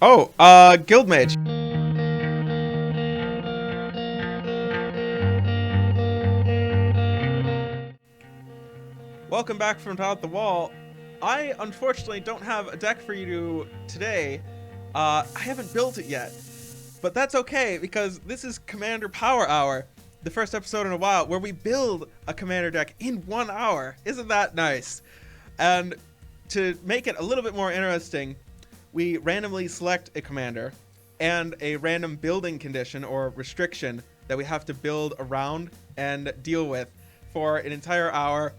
Oh, Guildmage. Welcome back from Top of the Wall. I unfortunately don't have a deck for you today. I haven't built it yet, but that's okay because this is Commander Power Hour, the first episode in a while where we build a Commander deck in 1 hour. Isn't that nice? And to make it a little bit more interesting, we randomly select a commander and a random building condition or restriction that we have to build around and deal with for an entire hour.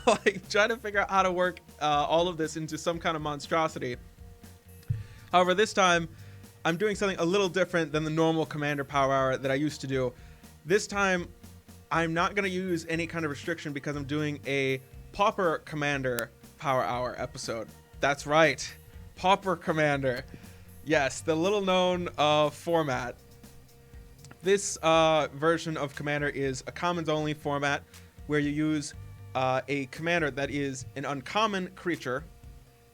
Like trying to figure out how to work all of this into some kind of monstrosity. However, this time I'm doing something a little different than the normal Commander Power Hour that I used to do. This time I'm not going to use any kind of restriction because I'm doing a Pauper Commander Power Hour episode. That's right, Pauper Commander. Yes, the little known format. This version of Commander is a commons only format where you use a commander that is an uncommon creature,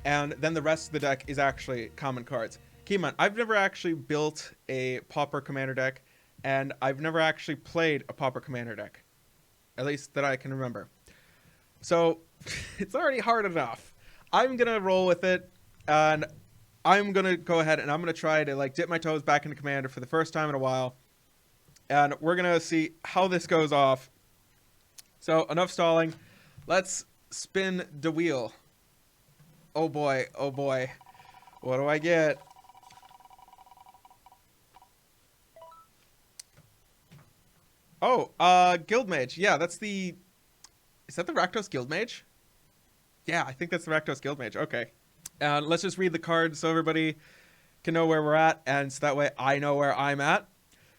and then the rest of the deck is actually common cards. Keep in mind, I've never actually built a Pauper Commander deck, and I've never actually played a Pauper Commander deck, at least that I can remember. So it's already hard enough. I'm gonna roll with it, and I'm gonna go ahead and I'm gonna try to like dip my toes back into Commander for the first time in a while, and we're gonna see how this goes off. So enough stalling. Let's spin the wheel. Oh boy, oh boy. What do I get? Oh, Guildmage. Yeah, that's the... Is that the Rakdos Guildmage? Yeah, I think that's the Rakdos Guildmage. Okay. Let's just read the card so everybody can know where we're at, and so that way I know where I'm at.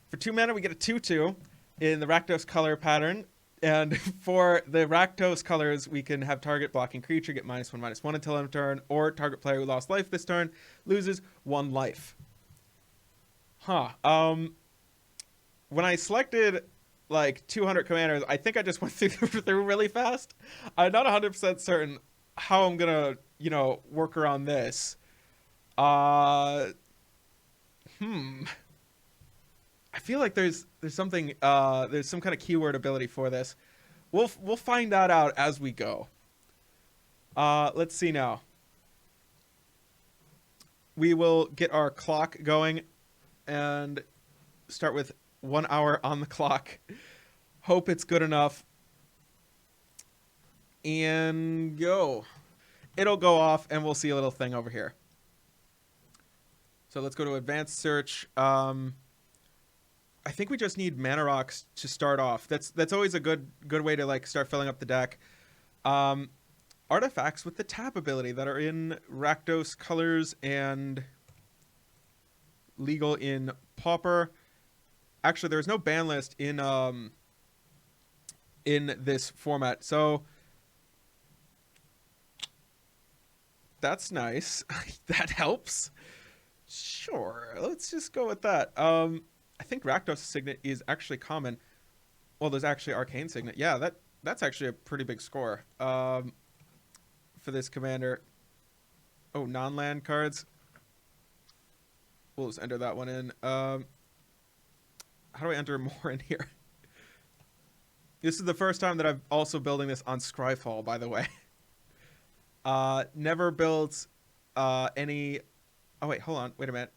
For 2 mana, we get a 2/2 in the Rakdos color pattern. And for the Rakdos colors, we can have target blocking creature get -1/-1 until end of turn, or target player who lost life this turn loses 1 life. Huh. When I selected like 200 commanders, I think I just went through really fast. I'm not 100% certain how I'm gonna, work around this. Uh, I feel like there's something there's some kind of keyword ability for this. We'll find that out as we go. Let's see now. We will get our clock going and start with 1 hour on the clock. Hope it's good enough. And go. It'll go off and we'll see a little thing over here. So let's go to advanced search. I think we just need mana rocks to start off. That's always a good way to like start filling up the deck. Artifacts with the tap ability that are in Rakdos colors and legal in Pauper. Actually, there's no ban list in this format, so that's nice. That helps. Sure, let's just go with that. I think Rakdos Signet is actually common. Well, there's actually Arcane Signet. Yeah, that's actually a pretty big score for this commander. Oh, non-land cards. We'll just enter that one in. How do I enter more in here? This is the first time that I'm also building this on Scryfall, by the way. Never built any... Oh, wait, hold on. Wait a minute.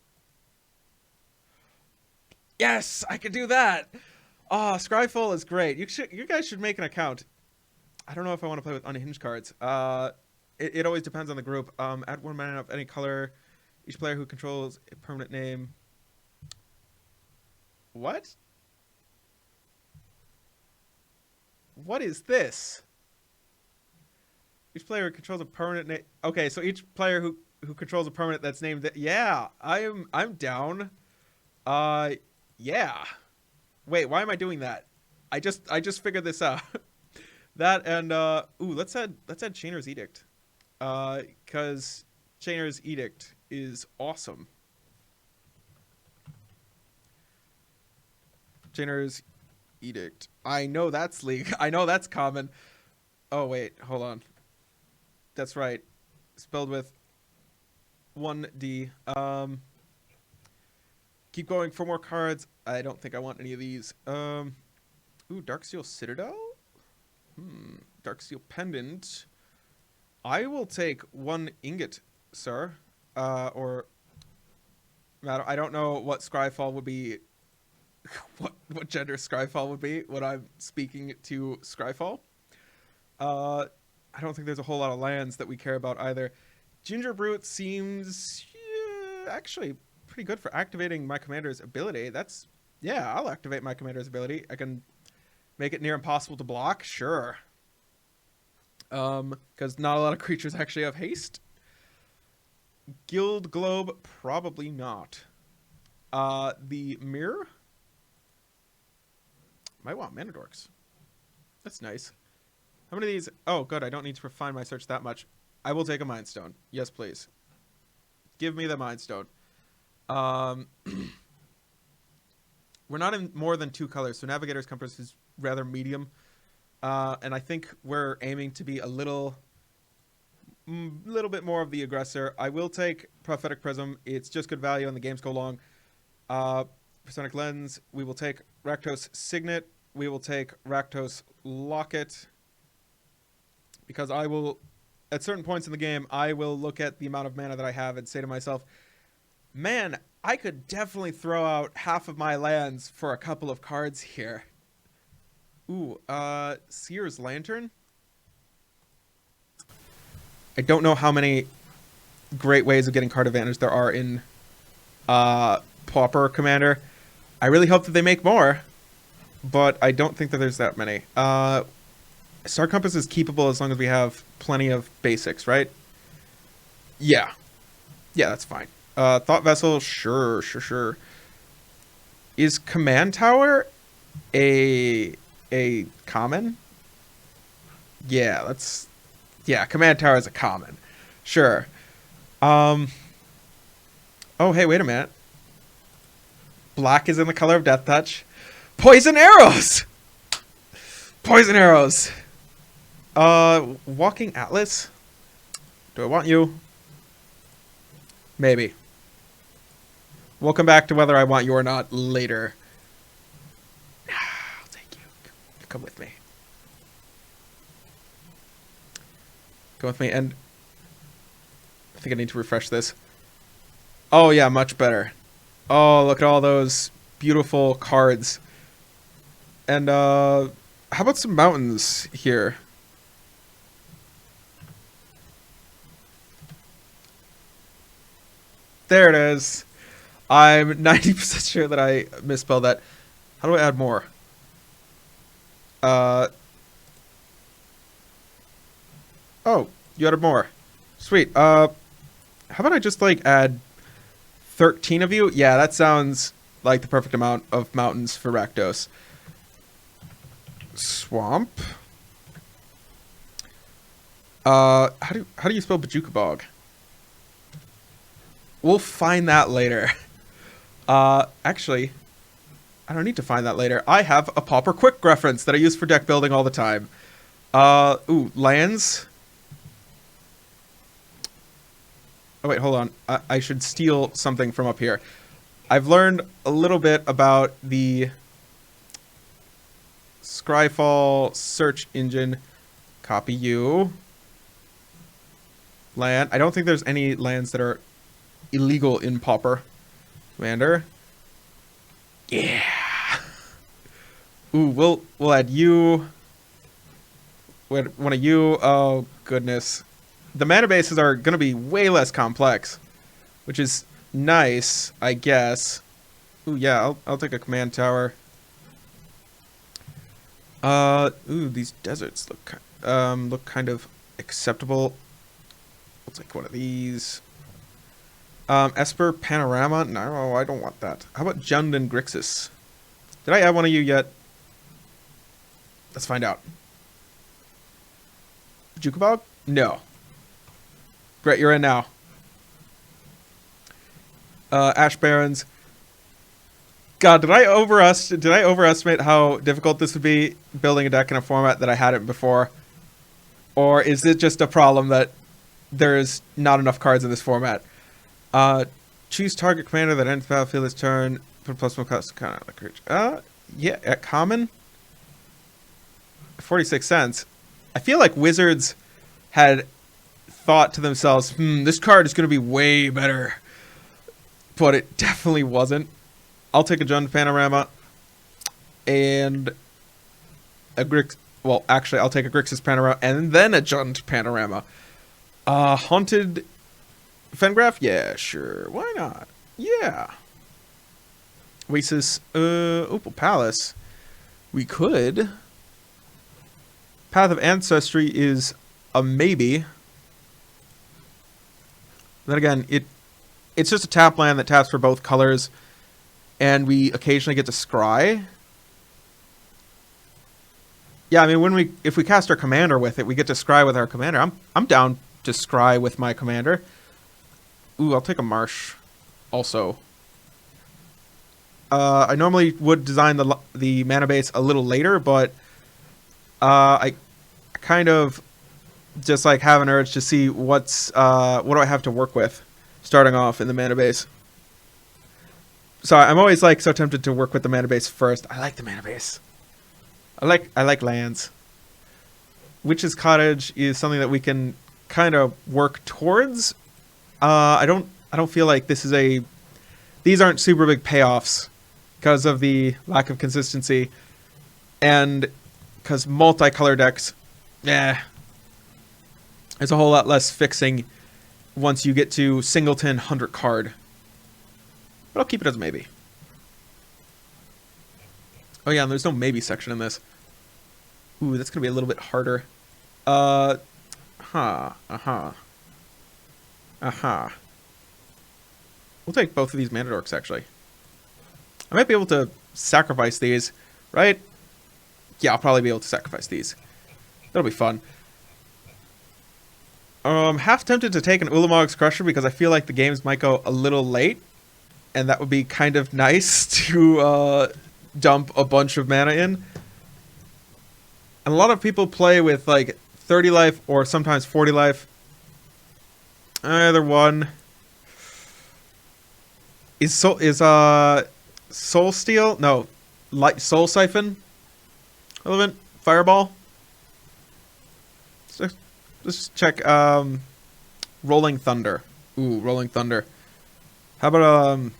Yes, I can do that. Oh, Scryfall is great. You guys should make an account. I don't know if I want to play with unhinged cards. It always depends on the group. Add 1 mana of any color. Each player who controls a permanent name. What? What is this? Each player who controls a permanent name. Okay, so each player who controls a permanent that's named that. Yeah, I'm down. Yeah. Wait, why am I doing that? I just figured this out. That and let's add Chainer's Edict. Cuz Chainer's Edict is awesome. Chainer's Edict. I know that's league. I know that's common. Oh wait, hold on. That's right. Spelled with 1D. Keep going for more cards. I don't think I want any of these. Ooh, Darksteel Citadel? Darksteel Pendant. I will take 1 ingot, sir. Or I don't know what Scryfall would be. what gender Scryfall would be when I'm speaking to Scryfall. I don't think there's a whole lot of lands that we care about either. Ginger Brute seems actually pretty good for activating my commander's ability. Yeah, I'll activate my commander's ability. I can make it near impossible to block, sure. Because not a lot of creatures actually have haste. Guild Globe, probably not. The Mirror? Might want Mana Dorks. That's nice. How many of these? Oh, good. I don't need to refine my search that much. I will take a Mind Stone. Yes, please. Give me the Mind Stone. We're not in more than 2 colors, so Navigator's Compass is rather medium. And I think we're aiming to be a little bit more of the aggressor. I will take Prophetic Prism. It's just good value and the games go long. Personic Lens. We will take Rakdos Signet. We will take Rakdos Locket. Because I will, at certain points in the game, I will look at the amount of mana that I have and say to myself, man, I could definitely throw out half of my lands for a couple of cards here. Ooh, Seer's Lantern? I don't know how many great ways of getting card advantage there are in Pauper Commander. I really hope that they make more, but I don't think that there's that many. Star Compass is keepable as long as we have plenty of basics, right? Yeah. Yeah, that's fine. Thought Vessel, sure. Is Command Tower a common? Yeah, Command Tower is a common. Sure. Oh, hey, wait a minute. Black is in the color of Death Touch. Poison Arrows! Poison Arrows! Walking Atlas? Do I want you? Maybe. We'll come back to whether I want you or not later. I'll take you. Come with me. Come with me, and I think I need to refresh this. Oh yeah, much better. Oh, look at all those beautiful cards. And how about some mountains here? There it is. I'm 90% sure that I misspelled that. How do I add more? Oh, you added more. Sweet. How about I just like add 13 of you? Yeah, that sounds like the perfect amount of mountains for Rakdos. Swamp. How do you spell Bajuka Bog? We'll find that later. Actually, I don't need to find that later. I have a Pauper Quick reference that I use for deck building all the time. Ooh, lands. Oh wait, hold on. I should steal something from up here. I've learned a little bit about the Scryfall search engine. Copy you. Land. I don't think there's any lands that are illegal in Pauper. Commander. Yeah. Ooh, we'll add you. One of you. Oh goodness. The mana bases are going to be way less complex, which is nice, I guess. Ooh, yeah, I'll take a command tower. Ooh, these deserts look kind of acceptable. We'll take one of these. Esper Panorama? No, I don't want that. How about Jund and Grixis? Did I add one of you yet? Let's find out. Jukabog? No. Great, you're in now. Ash Barons. God, did I overestimate how difficult this would be building a deck in a format that I hadn't before? Or is it just a problem that there's not enough cards in this format? Choose target commander that ends the battlefield this turn. Put +1 cost kind of creature. Yeah, at common. 46 cents. I feel like Wizards had thought to themselves, this card is going to be way better. But it definitely wasn't. I'll take a Jund Panorama. And a Grix... Well, actually, I'll take a Grixis Panorama and then a Jund Panorama. Haunted Fengraph? Yeah, sure. Why not? Yeah. Oasis, Opal Palace. We could. Path of Ancestry is a maybe. Then again, it's just a tap land that taps for both colors, and we occasionally get to scry. Yeah, I mean, if we cast our commander with it, we get to scry with our commander. I'm down to scry with my commander. Ooh, I'll take a Marsh also. I normally would design the mana base a little later, but I kind of just like have an urge to see what do I have to work with starting off in the mana base. So I'm always like so tempted to work with the mana base first. I like the mana base. I like lands. Witch's Cottage is something that we can kind of work towards. I don't feel like these aren't super big payoffs because of the lack of consistency, and because multicolor decks, there's a whole lot less fixing once you get to singleton 100 card. But I'll keep it as a maybe. Oh yeah, and there's no maybe section in this. Ooh, that's gonna be a little bit harder. We'll take both of these Mana Dorks, actually. I might be able to sacrifice these, right? Yeah, I'll probably be able to sacrifice these. That'll be fun. Half tempted to take an Ulamog's Crusher because I feel like the games might go a little late, and that would be kind of nice to dump a bunch of mana in. And a lot of people play with like 30 life or sometimes 40 life. Either one. Is Soul Steel? No, Soul Siphon relevant? Fireball? So, let's check. Rolling Thunder. Ooh, Rolling Thunder. How about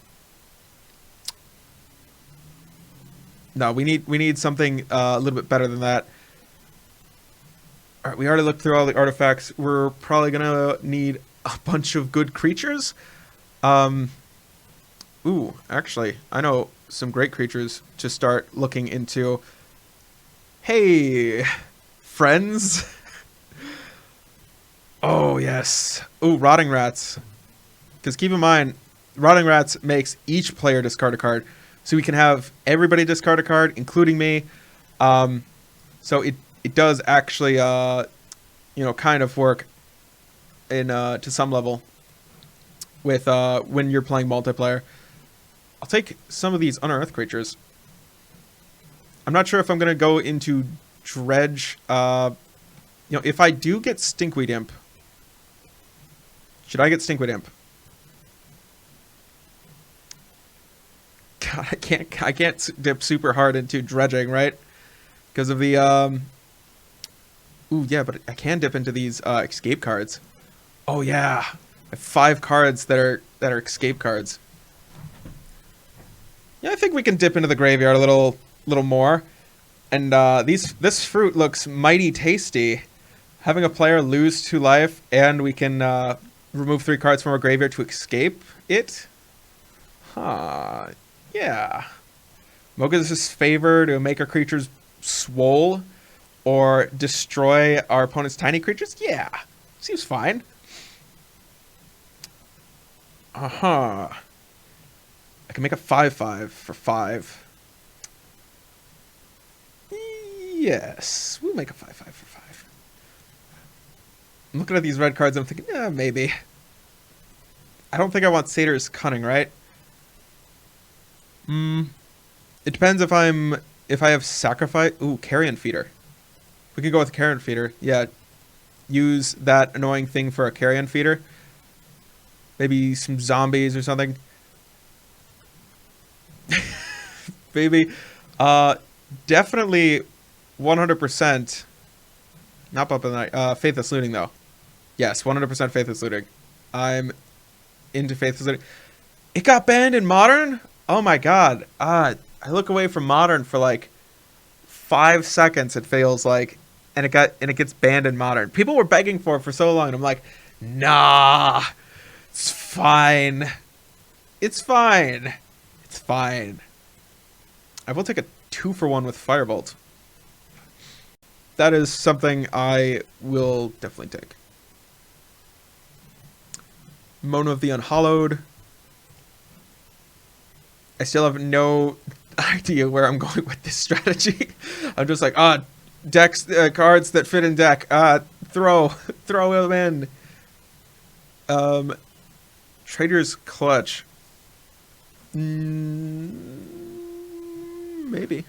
no, we need something a little bit better than that. All right, we already looked through all the artifacts. We're probably gonna need a bunch of good creatures. Ooh, actually, I know some great creatures to start looking into. Hey, friends. Oh, yes. Ooh, Rotting Rats. Because keep in mind, Rotting Rats makes each player discard a card. So we can have everybody discard a card, including me. So it does actually, kind of work in to some level with when you're playing multiplayer. I'll take some of these unearthed creatures. I'm not sure if I'm going to go into Dredge. If I do get Stinkweed Imp, should I get Stinkweed Imp? God, I can't dip super hard into dredging, right? Because of the ooh, yeah, but I can dip into these escape cards. Oh yeah, I have 5 cards that are escape cards. Yeah, I think we can dip into the graveyard a little more. And this fruit looks mighty tasty. Having a player lose 2 life, and we can remove 3 cards from our graveyard to escape it. Huh. Yeah. Mogus' favor to make our creatures swole or destroy our opponent's tiny creatures? Yeah. Seems fine. Uh-huh. I can make a 5/5 for 5. Yes. We'll make a 5/5 for 5. I'm looking at these red cards, I'm thinking, yeah, maybe. I don't think I want Satyr's Cunning, right? It depends if I have Sacrifice. Ooh, Carrion Feeder. We could go with Carrion Feeder. Yeah. Use that annoying thing for a Carrion Feeder. Maybe some zombies or something. Maybe. Definitely 100%. Not Puppet of the Night. Faithless Looting, though. Yes, 100% Faithless Looting. I'm into Faithless Looting. It got banned in Modern? Oh my god. I look away from Modern for like 5 seconds, it feels like, and it gets banned in Modern. People were begging for it for so long, and I'm like, nah, it's fine. It's fine. It's fine. I will take a 2-for-1 with Firebolt. That is something I will definitely take. Mona of the Unhallowed. I still have no idea where I'm going with this strategy. I'm just like, decks, cards that fit in deck. Throw them in. Trader's Clutch. Maybe.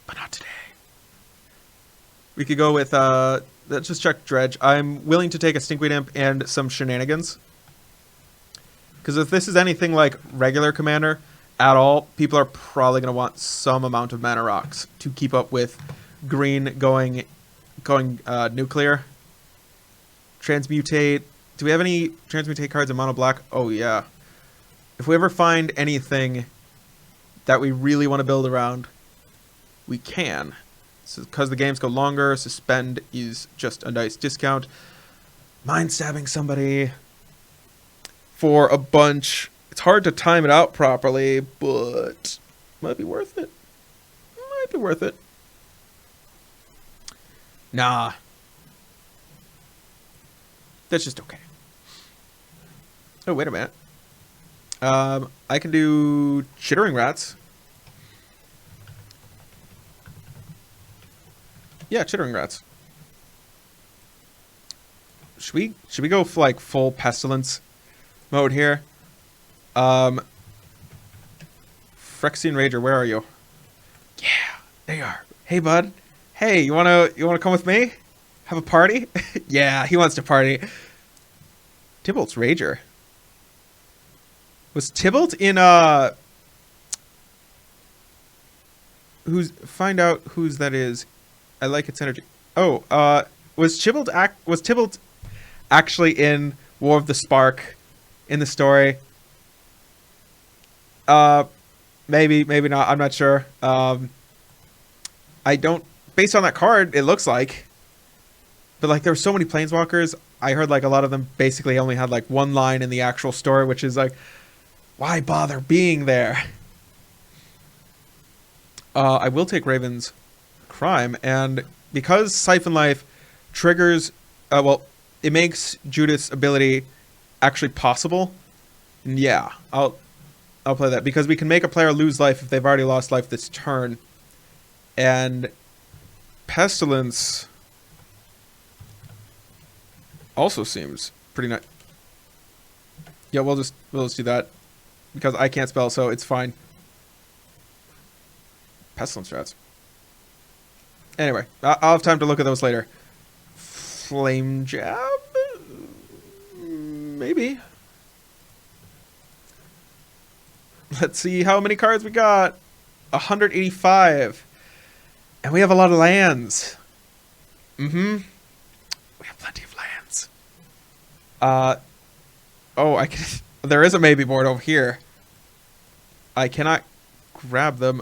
But not today. We could go with, let's just check Dredge. I'm willing to take a Stinkweed Imp and some Shenanigans. Because if this is anything like regular Commander at all, people are probably going to want some amount of Mana Rocks to keep up with green going nuclear. Transmutate. Do we have any Transmutate cards in Mono Black? Oh, yeah. If we ever find anything that we really want to build around, we can. So because the games go longer, Suspend is just a nice discount. Mind Stabbing somebody for a bunch. It's hard to time it out properly, but might be worth it. Might be worth it. Nah. That's just okay. Oh, wait a minute. I can do Chittering Rats. Yeah, Chittering Rats. Should we go for like full Pestilence mode here? Phyrexian Rager, where are you? Yeah, there you are. Hey, bud. Hey, you wanna come with me? Have a party? Yeah, he wants to party. Tybalt's Rager. Was Tybalt in find out whose that is. I like its energy. Oh, was Tybalt actually in War of the Spark in the story? Maybe not. I'm not sure. I don't. Based on that card, it looks like. But like, there were so many Planeswalkers. I heard like a lot of them basically only had like one line in the actual story, which is like, why bother being there? I will take Raven's Crime, and because Siphon Life triggers, it makes Judith's ability actually possible. And yeah, I'll play that because we can make a player lose life if they've already lost life this turn. And Pestilence also seems pretty nice. Yeah, we'll just do that because I can't spell, so it's fine. Pestilence strats. Anyway, I'll have time to look at those later. Flame Jab? Maybe. Let's see how many cards we got. 185. And we have a lot of lands. We have plenty of lands. Oh, I can. There is a maybe board over here. I cannot grab them.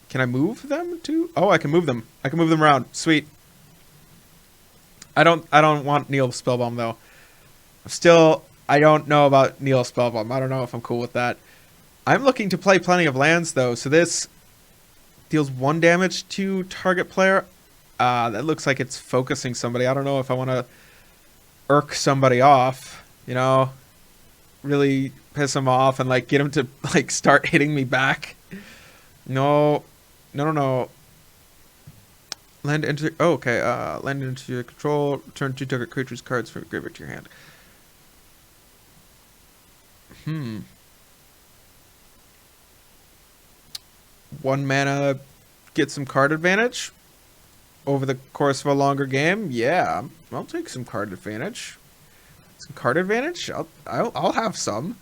Can I move them too? Oh, I can move them. I can move them around. Sweet. I don't want Neil Spellbomb though. I don't know about Neil Spellbomb. I don't know if I'm cool with that. I'm looking to play plenty of lands though, so this deals 1 damage to target player. That looks like it's focusing somebody. I don't know if I want to irk somebody off, you know, really piss him off and like get him to like start hitting me back. No. Land into land into your control. Turn 2 target creatures cards from your graveyard to your hand. 1 mana, get some card advantage over the course of a longer game. Yeah, I'll take some card advantage. Some card advantage? I'll have some.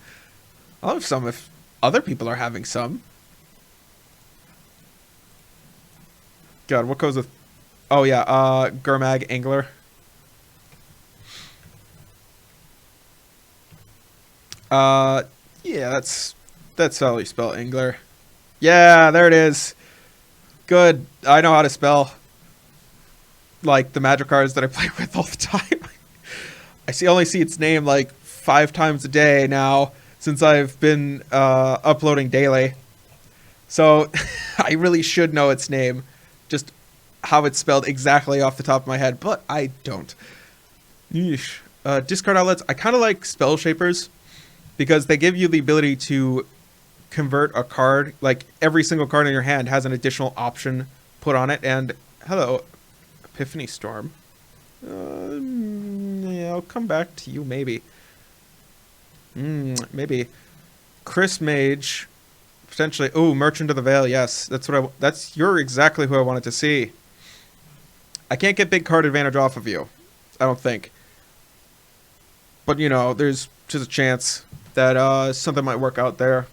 I'll have some if other people are having some. God, what goes with... Oh, yeah, Guildmage Angler. Yeah, that's how you spell Angler. Yeah, there it is. Good. I know how to spell, like, the magic cards that I play with all the time. only see its name, like, 5 times a day now, since I've been, uploading daily. So, I really should know its name. Just how it's spelled exactly off the top of my head, but I don't. Yeesh. Discard outlets. I kind of like spell shapers because they give you the ability to convert a card. Like, every single card in your hand has an additional option put on it. And, hello, Epiphany Storm. Yeah, I'll come back to you, maybe. Maybe. Guildmage. Potentially. Ooh, Merchant of the Veil. Yes, you're exactly who I wanted to see. I can't get big card advantage off of you, I don't think. But, you know, there's just a chance that something might work out there.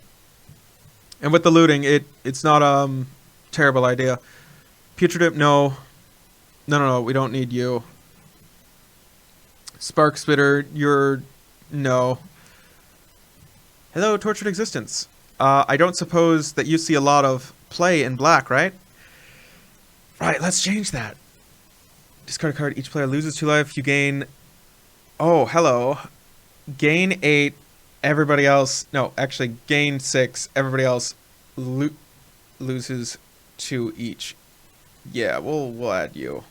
And with the looting, it's not a terrible idea. Putrid, no. No, we don't need you. Spark Spitter, no. Hello, Tortured Existence. I don't suppose that you see a lot of play in black, right? Right, let's change that. Discard a card. Each player loses 2 life. You gain... Oh, hello. Gain 8. Everybody else... No, actually, gain 6. Everybody else loses 2 each. Yeah, we'll add you.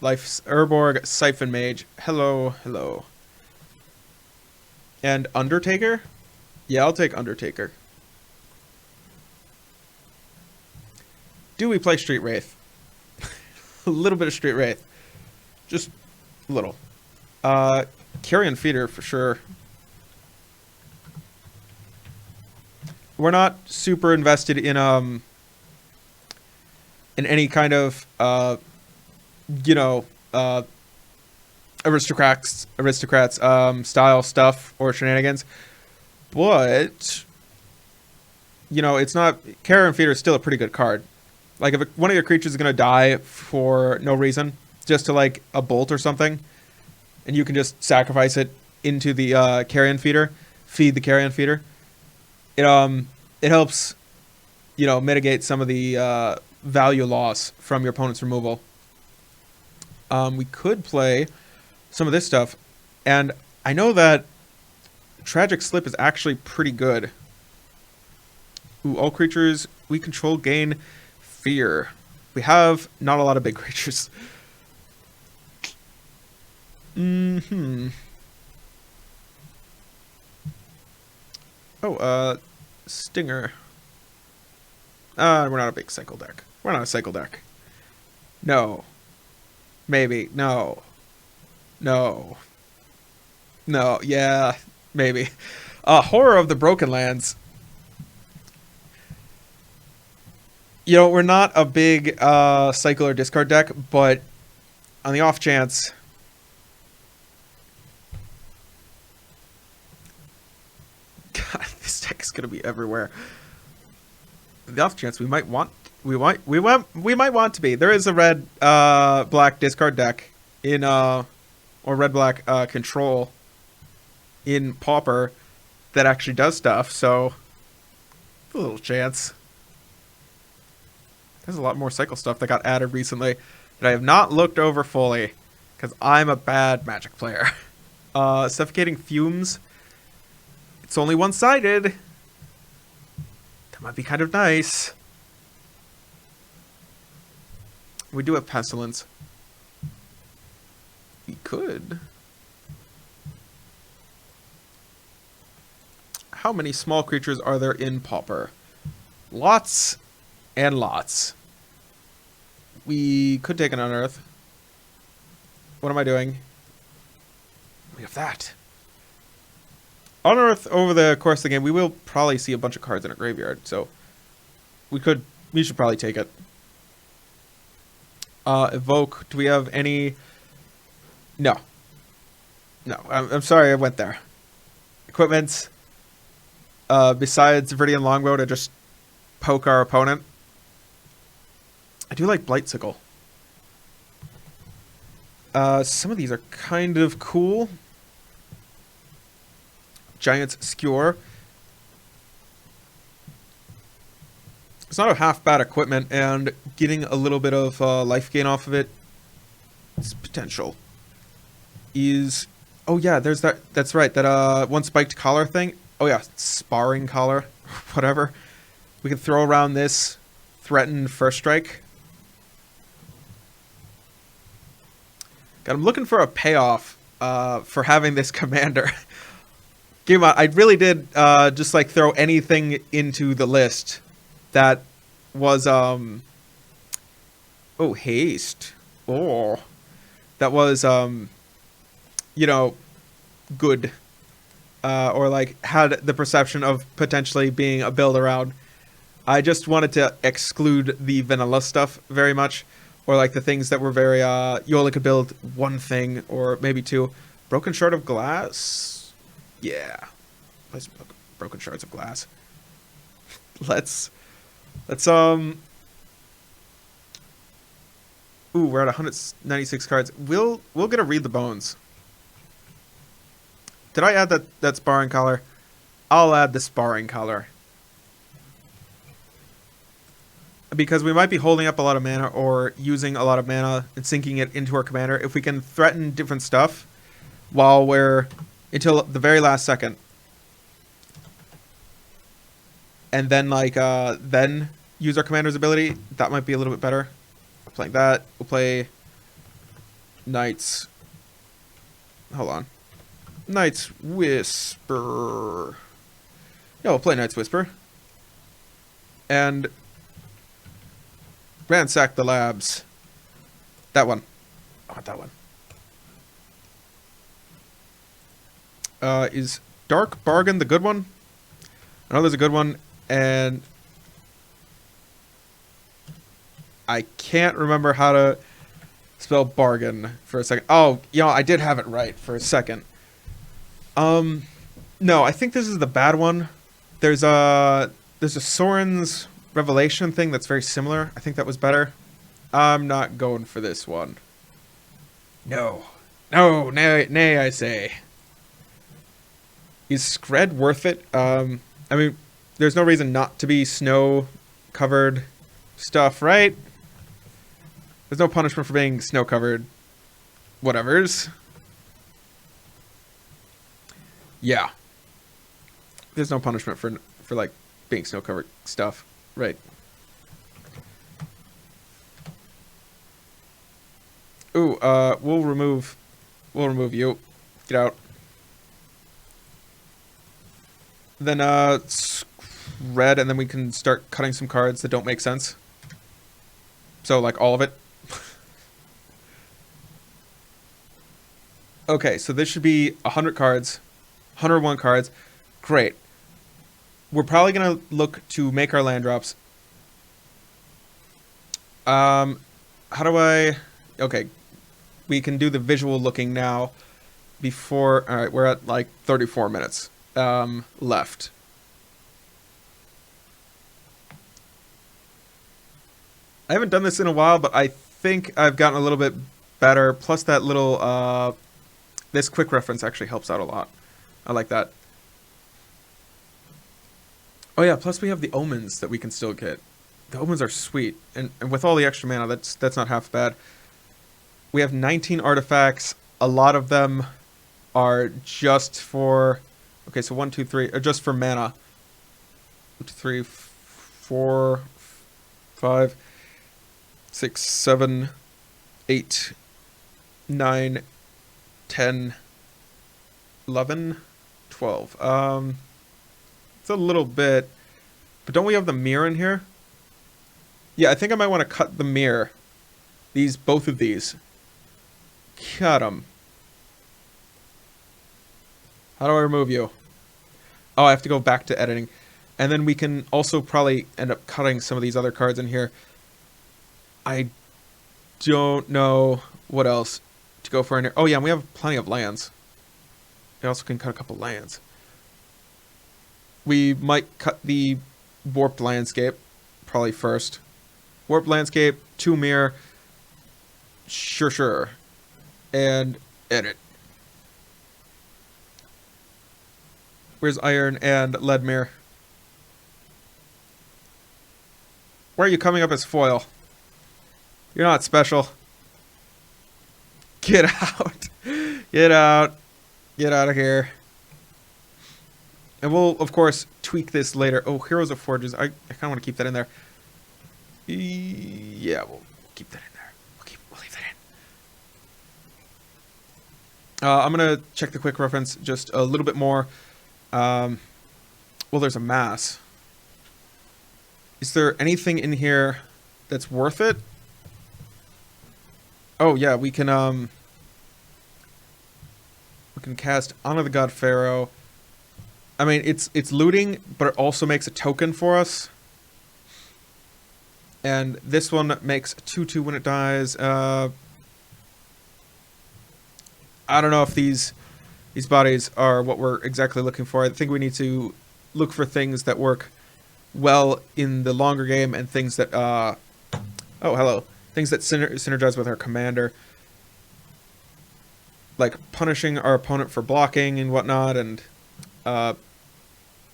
Life's Urborg, Siphon Mage. Hello. And Undertaker? Yeah, I'll take Undertaker. Do we play Street Wraith? A little bit of Street Wraith. Just a little. Carrion Feeder for sure. We're not super invested in any kind of aristocrats style stuff or shenanigans. But it's not... Carrion Feeder is still a pretty good card. Like, if one of your creatures is going to die for no reason, just to, like, a bolt or something, and you can just sacrifice it into the Carrion Feeder, feed the Carrion Feeder, it helps, mitigate some of the value loss from your opponent's removal. We could play some of this stuff, and I know that Tragic Slip is actually pretty good. Ooh, all creatures we control gain... Fear. We have not a lot of big creatures. Oh, Stinger. We're not a big cycle deck. We're not a cycle deck. No. Maybe. No. Yeah. Maybe. Horror of the Broken Lands. We're not a big cycle or discard deck, but on the off chance... God, this deck is going to be everywhere. The off chance we might want to be. There is a red black discard deck in or red black control in Pauper that actually does stuff, so a little chance. There's a lot more cycle stuff that got added recently that I have not looked over fully because I'm a bad Magic player. Suffocating Fumes. It's only one-sided. That might be kind of nice. We do have Pestilence. We could. How many small creatures are there in Pauper? Lots. And lots. We could take an Unearth. What am I doing? We have that. Unearth over the course of the game, we will probably see a bunch of cards in a graveyard, so we should probably take it. Evoke, do we have any? No. No, I'm sorry I went there. Equipment, besides Viridian Longbow to just poke our opponent. I do like Blightsickle. Some of these are kind of cool. Giant's Skewer. It's not a half bad equipment, and getting a little bit of life gain off of it is potential. Is oh yeah, there's that. That's right. That one spiked collar thing. Oh yeah, sparring collar, whatever. We can throw around this, threaten first strike. God, I'm looking for a payoff for having this commander. Game on, I really did just like throw anything into the list that was oh, haste. Oh, that was you know, good, or like had the perception of potentially being a build around. I just wanted to exclude the vanilla stuff very much, or like the things that were very you only could build one thing or maybe two. Broken Shard of Glass, yeah, place broken shards of glass. Let's ooh, we're at 196 cards. We'll get a Read the Bones. Did I add that sparring collar? I'll add the sparring collar. Because we might be holding up a lot of mana or using a lot of mana and sinking it into our commander. If we can threaten different stuff while we're until the very last second, and then like then use our commander's ability, that might be a little bit better. We're playing that. We'll play Knight's. Hold on. Knight's Whisper. Yeah, we'll play Knight's Whisper. And ransack the labs. That one. I want that one. Is Dark Bargain the good one? I know there's a good one, and I can't remember how to spell bargain for a second. Oh, you know, I did have it right for a second. No, I think this is the bad one. There's a Soren's Revelation thing that's very similar. I think that was better. I'm not going for this one. No. No, nay, I say. Is Scred worth it? I mean, there's no reason not to be snow-covered stuff, right? There's no punishment for being snow-covered whatevers. Yeah. There's no punishment for like being snow-covered stuff, right? Ooh, we'll remove you. Get out. Then red, and then we can start cutting some cards that don't make sense. So like all of it. Okay, so this should be 100 cards, 101 cards. Great. We're probably gonna look to make our land drops. How do I? Okay, we can do the visual looking now. Before, all right, we're at like 34 minutes left. I haven't done this in a while, but I think I've gotten a little bit better. Plus that little this quick reference actually helps out a lot. I like that. Oh yeah, plus we have the omens that we can still get. The omens are sweet, and with all the extra mana, that's not half bad. We have 19 artifacts. A lot of them are just for, okay, so 1, 2, 3, or just for mana. 1, 2, 3, 4, 5, 6, 7, 8, 9, 10, 11, 12. It's a little bit, but don't we have the mirror in here? Yeah, I think I might want to cut the mirror. Both of these. Cut them. How do I remove you? Oh, I have to go back to editing. And then we can also probably end up cutting some of these other cards in here. I don't know what else to go for in here. Oh yeah, and we have plenty of lands. We also can cut a couple lands. We might cut the warped landscape probably first. Warped landscape, 2 mirror. Sure. And edit. Where's iron and lead mirror? Why are you coming up as foil? You're not special. Get out. Get out. Get out of here. And we'll, of course, tweak this later. Oh, Heroes of Forges. I kind of want to keep that in there. Yeah, we'll keep that in there. We'll leave that in. I'm going to check the quick reference just a little bit more. Well, there's a mass. Is there anything in here that's worth it? Oh, yeah, we can cast Honor the God Pharaoh. I mean, it's looting, but it also makes a token for us. And this one makes 2/2 when it dies. I don't know if these bodies are what we're exactly looking for. I think we need to look for things that work well in the longer game and things that oh, hello. Things that synergize with our commander. Like punishing our opponent for blocking and whatnot, and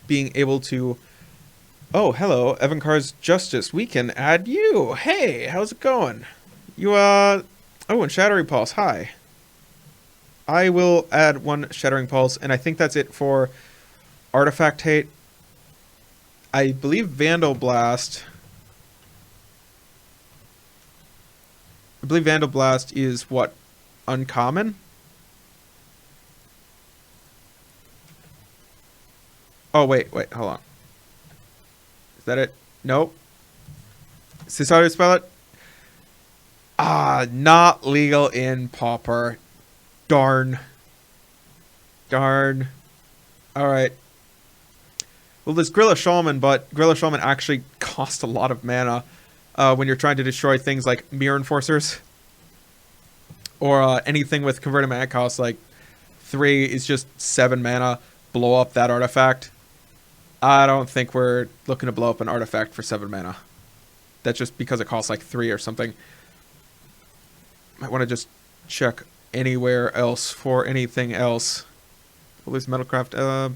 being able to... Oh, hello, Evan Carr's Justice. We can add you. Hey, how's it going? You, Oh, and Shattering Pulse. Hi. I will add 1 Shattering Pulse, and I think that's it for Artifact Hate. I believe Vandal Blast... I believe Vandal Blast is, what, uncommon? Oh, wait, hold on. Is that it? Nope. Is this how you spell it? Ah, not legal in Pauper. Darn. Alright. Well, there's Guerrilla Shaman, but Guerrilla Shaman actually costs a lot of mana when you're trying to destroy things like Mirror Enforcers. Or anything with Converted Mana cost, like 3 is just 7 mana. Blow up that artifact. I don't think we're looking to blow up an artifact for 7 mana. That's just because it costs like 3 or something. Might want to just check anywhere else for anything else. We'll lose Metalcraft.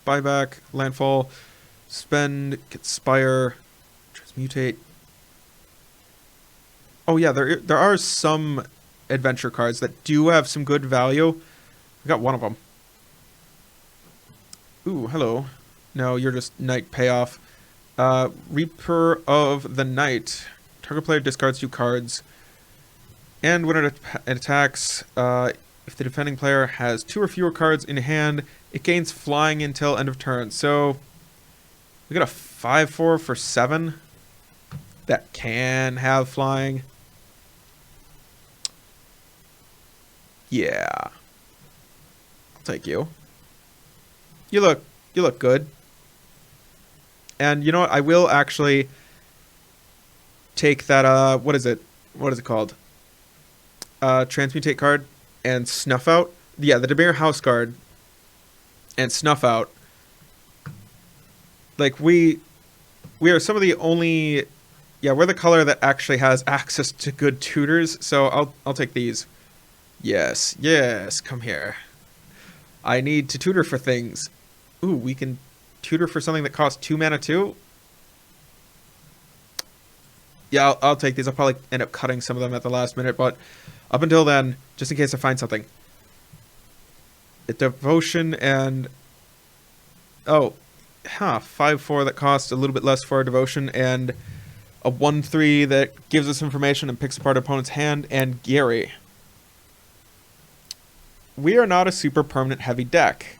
Buyback, Landfall, Spend, get Spire, Transmutate. Oh yeah, there are some adventure cards that do have some good value. We got one of them. Ooh, hello. No, you're just Night Payoff. Reaper of the Night. Target player discards 2 cards. And when it attacks, if the defending player has 2 or fewer cards in hand, it gains flying until end of turn. So, we got a 5/4 for 7 that can have flying. Yeah. I'll take you. You look good. And you know what? I will actually take that what is it called? Transmutate card and Snuff Out. Yeah, the Demir House card and Snuff Out. Like we are some of the only... Yeah, we're the color that actually has access to good tutors, so I'll take these. Yes, come here. I need to tutor for things. Ooh, we can tutor for something that costs 2 mana too? Yeah, I'll take these. I'll probably end up cutting some of them at the last minute, but up until then, just in case I find something. A Devotion and... Oh, 5/4 that costs a little bit less for a Devotion, and a 1/3 that gives us information and picks apart opponent's hand, and Gary. We are not a super permanent heavy deck.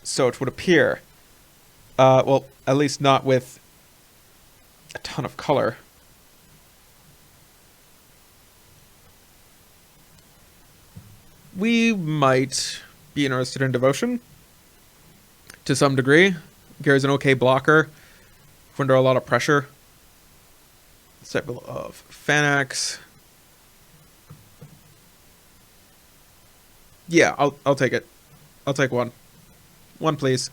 So it would appear. Well, at least not with a ton of color. We might be interested in Devotion. To some degree. Gary's an okay blocker. If we're under a lot of pressure. Cycle of Fanax. Yeah, I'll take it. I'll take one. One, please.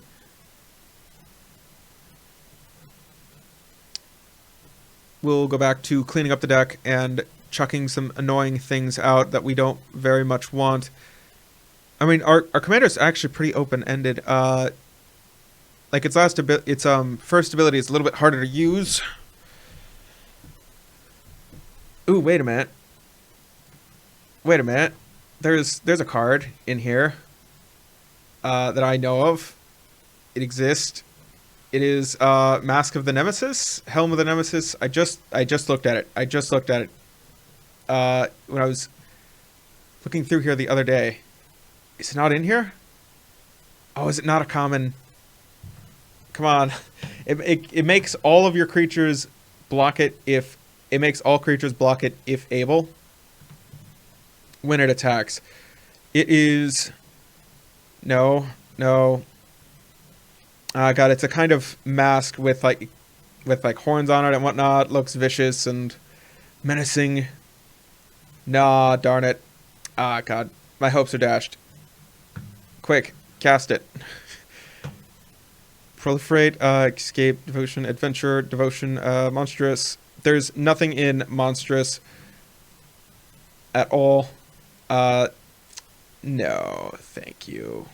We'll go back to cleaning up the deck and chucking some annoying things out that we don't very much want. I mean, our commander's actually pretty open-ended. Like its first ability is a little bit harder to use. Ooh, wait a minute. Wait a minute. There's a card in here that I know of. It exists. It is Mask of the Nemesis, Helm of the Nemesis. I just looked at it. I just looked at it when I was looking through here the other day. Is it not in here? Oh, is it not a common? Come on. It makes all of your creatures block it if it makes all creatures block it if able when it attacks. It is no. God, it's a kind of mask with like horns on it and whatnot. Looks vicious and menacing. Nah, darn it. Ah, God, my hopes are dashed. Quick, cast it. Proliferate, escape, devotion, adventure, devotion, monstrous. There's nothing in monstrous at all. No, thank you.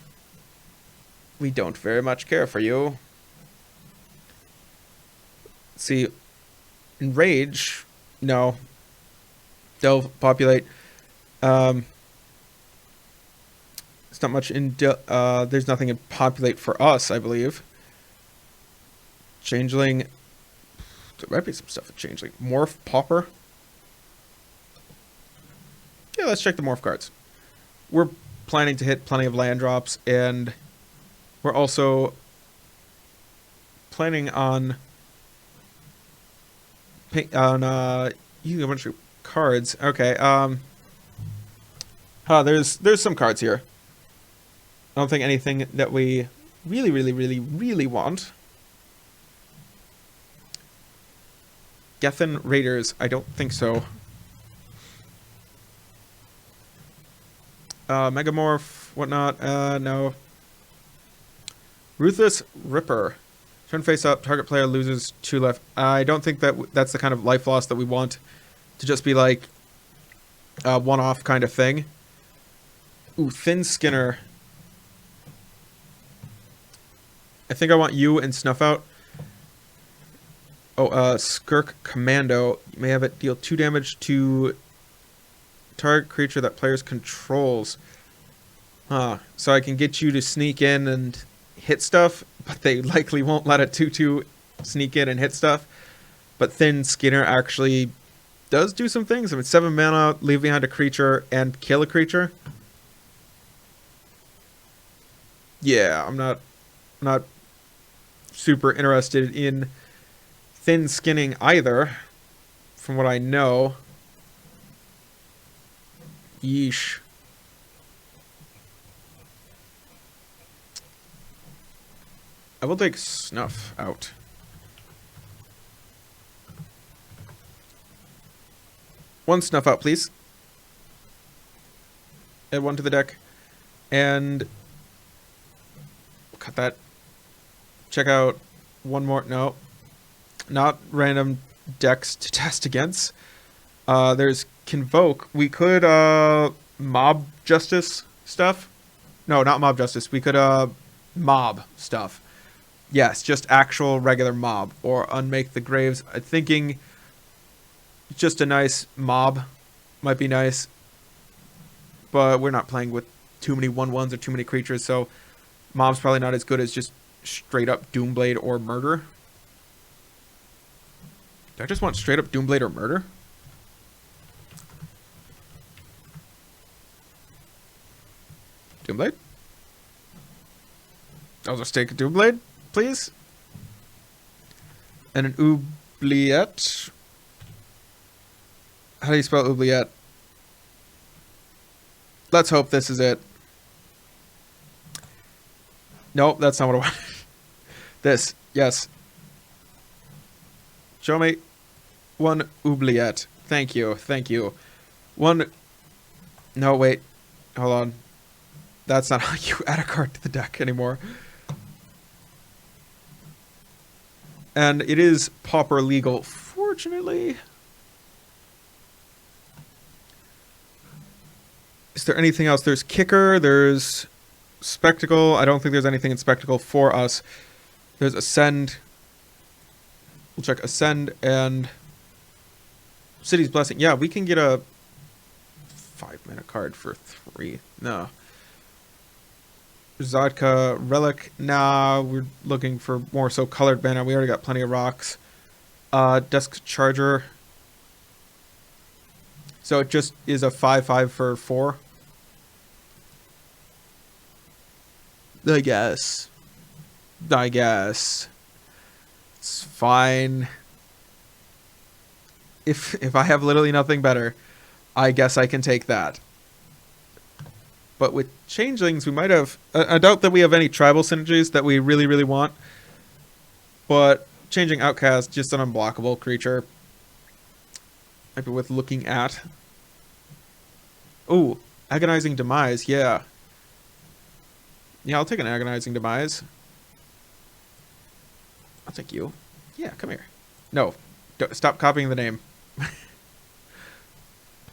We don't very much care for you. See, enrage, no. Delve, populate. It's not much in. There's nothing in populate for us, I believe. Changeling. There might be some stuff in Changeling. Morph, Pauper. Yeah, let's check the morph cards. We're planning to hit plenty of land drops, and we're also planning on using a bunch of cards. Okay. There's some cards here. I don't think anything that we really want. Gethin Raiders, I don't think so. Megamorph, whatnot, no. Ruthless Ripper. Turn face up, target player loses 2 life. I don't think that's the kind of life loss that we want to just be like a one-off kind of thing. Ooh, Thin Skinner. I think I want you and Snuff Out. Oh, Skirk Commando. You may have it deal 2 damage to target creature that players controls. Huh. So I can get you to sneak in and hit stuff, but they likely won't let a 2/2 sneak in and hit stuff. But Thin Skinner actually does do some things. I mean, 7 mana, leave behind a creature, and kill a creature. Yeah, I'm not super interested in thin skinning either, from what I know. Yeesh. I will take Snuff Out. One Snuff Out, please. Add 1 to the deck. And cut that. Check out one more. No. Not random decks to test against. There's Convoke. We could Mob Justice stuff. No, not Mob Justice. We could Mob stuff. Yes, just actual regular Mob. Or Unmake the Graves. I'm thinking just a nice Mob might be nice. But we're not playing with too many 1/1s or too many creatures, so Mob's probably not as good as just straight up Doomblade or Murder. Do I just want straight up Doomblade or Murder? Doomblade? I'll just take a Doomblade, please. And an Oubliette. How do you spell Oubliette? Let's hope this is it. Nope, that's not what I want. This, yes. Show me one Oubliette. Thank you, thank you. One. No, wait. Hold on. That's not how you add a card to the deck anymore. And it is Pauper legal, fortunately. Is there anything else? There's Kicker, there's Spectacle. I don't think there's anything in Spectacle for us. There's Ascend. We'll check Ascend and City's Blessing. Yeah, we can get a 5-mana card for 3. No. Zodka, Relic. Nah, we're looking for more so colored mana. We already got plenty of rocks. Desk Charger. So it just is a 5/5 for 4. I guess. It's fine. If I have literally nothing better, I guess I can take that. But with changelings, we might have... I doubt that we have any tribal synergies that we really, really want. But changing Outcast, just an unblockable creature. Might be worth looking at. Oh, Agonizing Demise, yeah. Yeah, I'll take an Agonizing Demise. I'll take you. Yeah, come here. No, stop copying the name.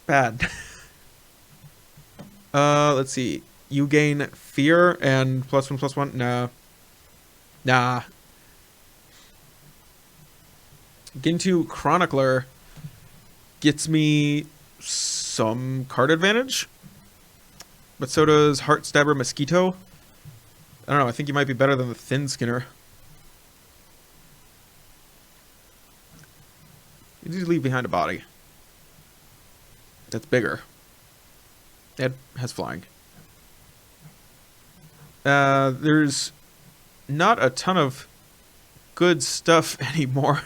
Bad. Let's see. You gain Fear and +1/+1. Nah. Gintu Chronicler gets me some card advantage, but so does Heartstabber Mosquito. I don't know. I think you might be better than the Thin Skinner. You need to leave behind a body that's bigger. It has flying. There's not a ton of good stuff anymore.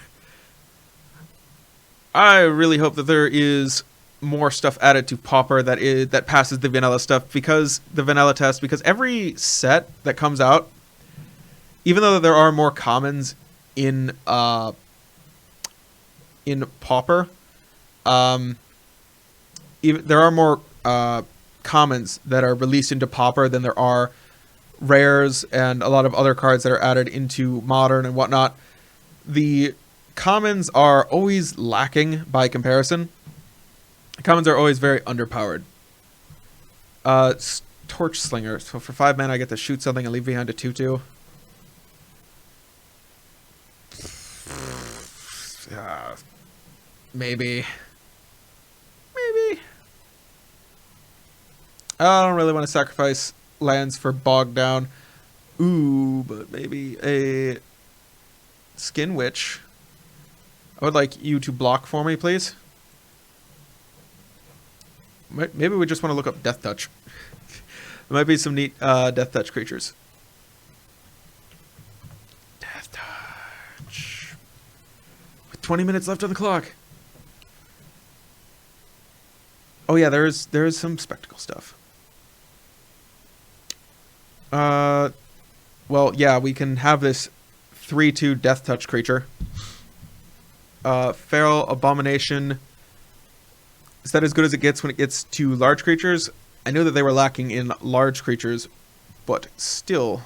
I really hope that there is more stuff added to Pauper that passes the vanilla stuff, because the vanilla test, because every set that comes out, even though there are more commons in Pauper, there are more commons that are released into Pauper than there are rares and a lot of other cards that are added into Modern and whatnot. The commons are always lacking by comparison. Commons are always very underpowered. Torch Slinger. So for 5 mana, I get to shoot something and leave behind a 2/2. Maybe. I don't really want to sacrifice lands for Bog Down. Ooh, but maybe a Skin Witch. I would like you to block for me, please. Maybe we just want to look up Death Touch. There might be some neat Death Touch creatures. Death Touch. With 20 minutes left on the clock. Oh yeah, there is some Spectacle stuff. Well, yeah, we can have this 3/2 Death Touch creature. Feral Abomination. Is that as good as it gets when it gets to large creatures? I know that they were lacking in large creatures, but still.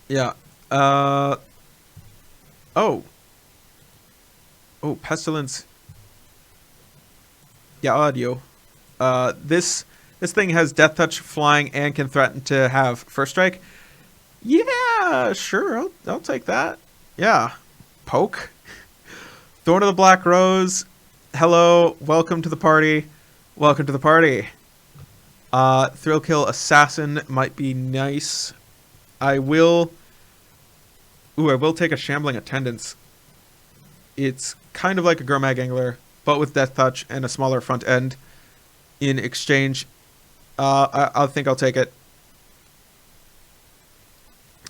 Yeah. Oh, Pestilence. Yeah, audio. This thing has Death Touch, flying, and can threaten to have First Strike. Yeah, sure. I'll take that. Yeah. Poke. Thorn of the Black Rose. Hello. Welcome to the party. Welcome to the party. Thrill Kill Assassin might be nice. I will take a Shambling Attendance. It's kind of like a Gurmag Angler, but with Death Touch and a smaller front end. In exchange, I think I'll take it.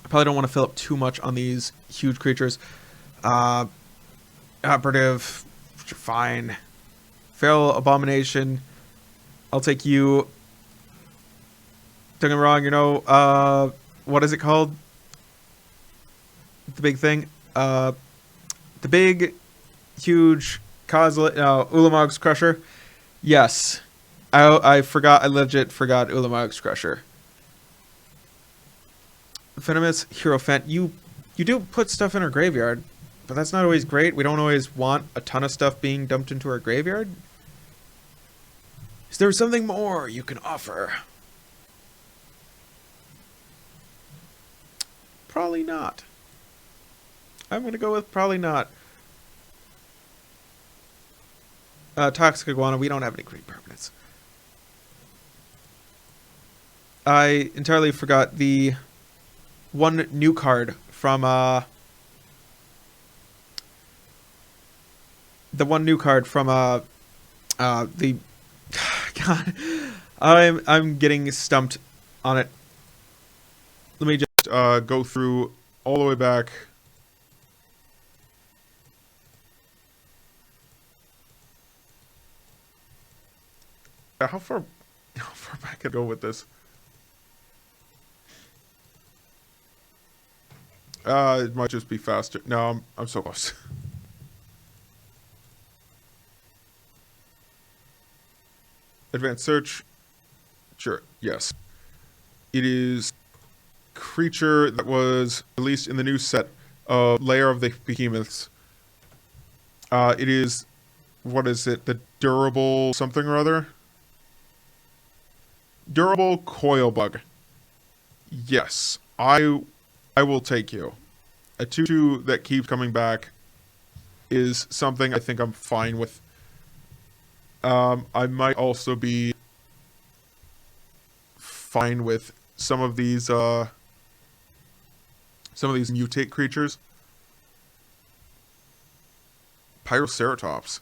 I probably don't want to fill up too much on these huge creatures. Operative, fine. Feral Abomination, I'll take you. Don't get me wrong, what is it called? The big thing? The big, huge Ulamog's Crusher. Yes. I forgot. I legit forgot Ulamog's Crusher. Venomous Hierophant. You do put stuff in our graveyard, but that's not always great. We don't always want a ton of stuff being dumped into our graveyard. Is there something more you can offer? Probably not. I'm gonna go with probably not. Toxic Iguana. We don't have any green permanents. I entirely forgot the one new card from the one new card from the God, I'm getting stumped on it. Let me just go through all the way back. How far back can I go with this? It might just be faster. No, I'm so close. Advanced search. Sure. Yes. It is creature that was released in the new set of Lair of the Behemoths. It is, what is it? The durable something or other? Durable coil bug. Yes. I will take you. A 2/2 that keeps coming back is something I think I'm fine with. I might also be fine with some of these mutate creatures. Pyroceratops.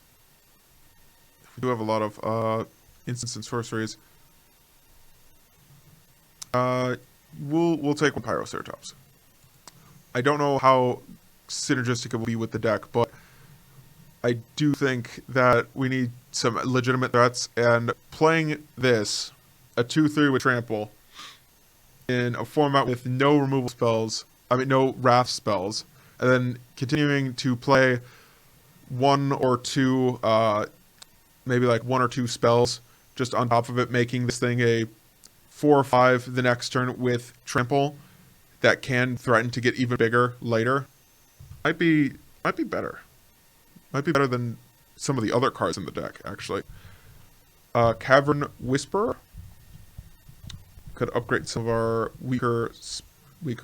We do have a lot of instants and sorceries. We'll take one Pyroceratops. I don't know how synergistic it will be with the deck, but I do think that we need some legitimate threats, and playing this, a 2/3 with Trample, in a format with no removal spells, no wrath spells, and then continuing to play one or two, maybe like one or two spells just on top of it, making this thing a 4 or 5 the next turn with Trample that can threaten to get even bigger later, might be better. Might be better than some of the other cards in the deck, actually. Cavern Whisperer could upgrade some of our weaker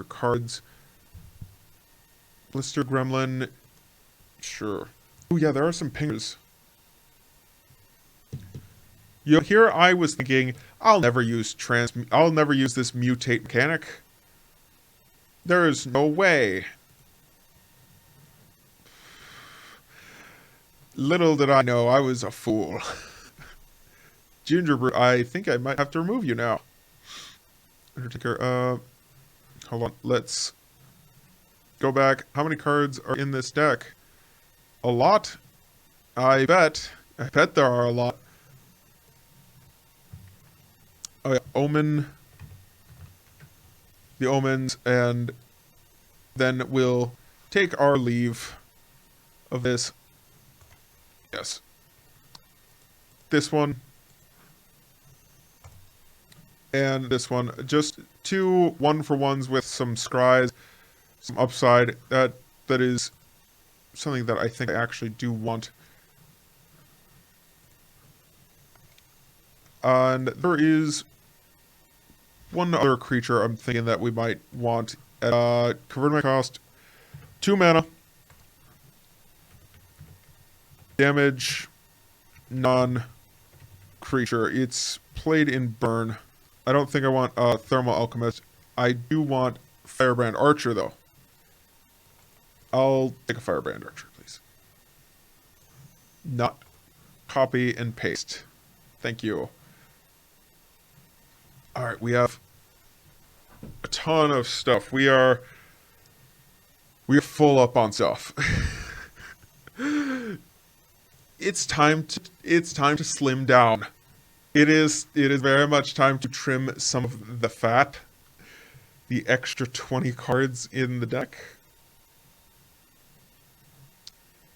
cards. Blister Gremlin, sure. Oh yeah, there are some pingers. Here I was thinking, I'll never use this mutate mechanic. There is no way. Little did I know, I was a fool. Gingerbread, I think I might have to remove you now. Undertaker, hold on, let's go back. How many cards are in this deck? A lot? I bet there are a lot. Oh yeah, Omen. The Omens, and then we'll take our leave of this. Yes. This one. And this one. Just 2 1-for-1s with some scries, some upside. That is something that I think I actually do want. And there is one other creature I'm thinking that we might want. Convert my cost. 2 mana. Damage. Non-creature. It's played in burn. I don't think I want Thermal Alchemist. I do want Firebrand Archer, though. I'll take a Firebrand Archer, please. Not copy and paste. Thank you. Alright, we have a ton of stuff. We're full up on stuff. It's time to slim down. It is very much time to trim some of the fat. The extra 20 cards in the deck.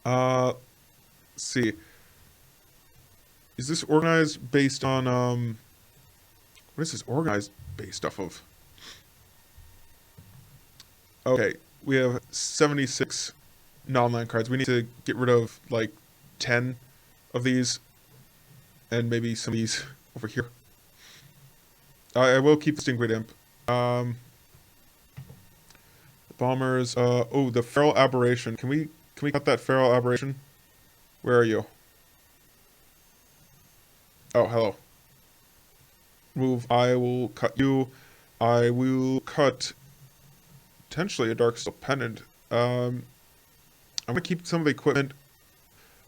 Let's see. Is this organized based on what is this organized based off of? Okay, we have 76 non-land cards. We need to get rid of like 10 of these, and maybe some of these over here. I will keep the Stingray Imp. The bombers. Oh, the feral aberration. Can we cut that feral aberration? Where are you? Oh, hello. Move. I will cut you. I will cut potentially a Darksteel Pendant. I'm gonna keep some of the equipment.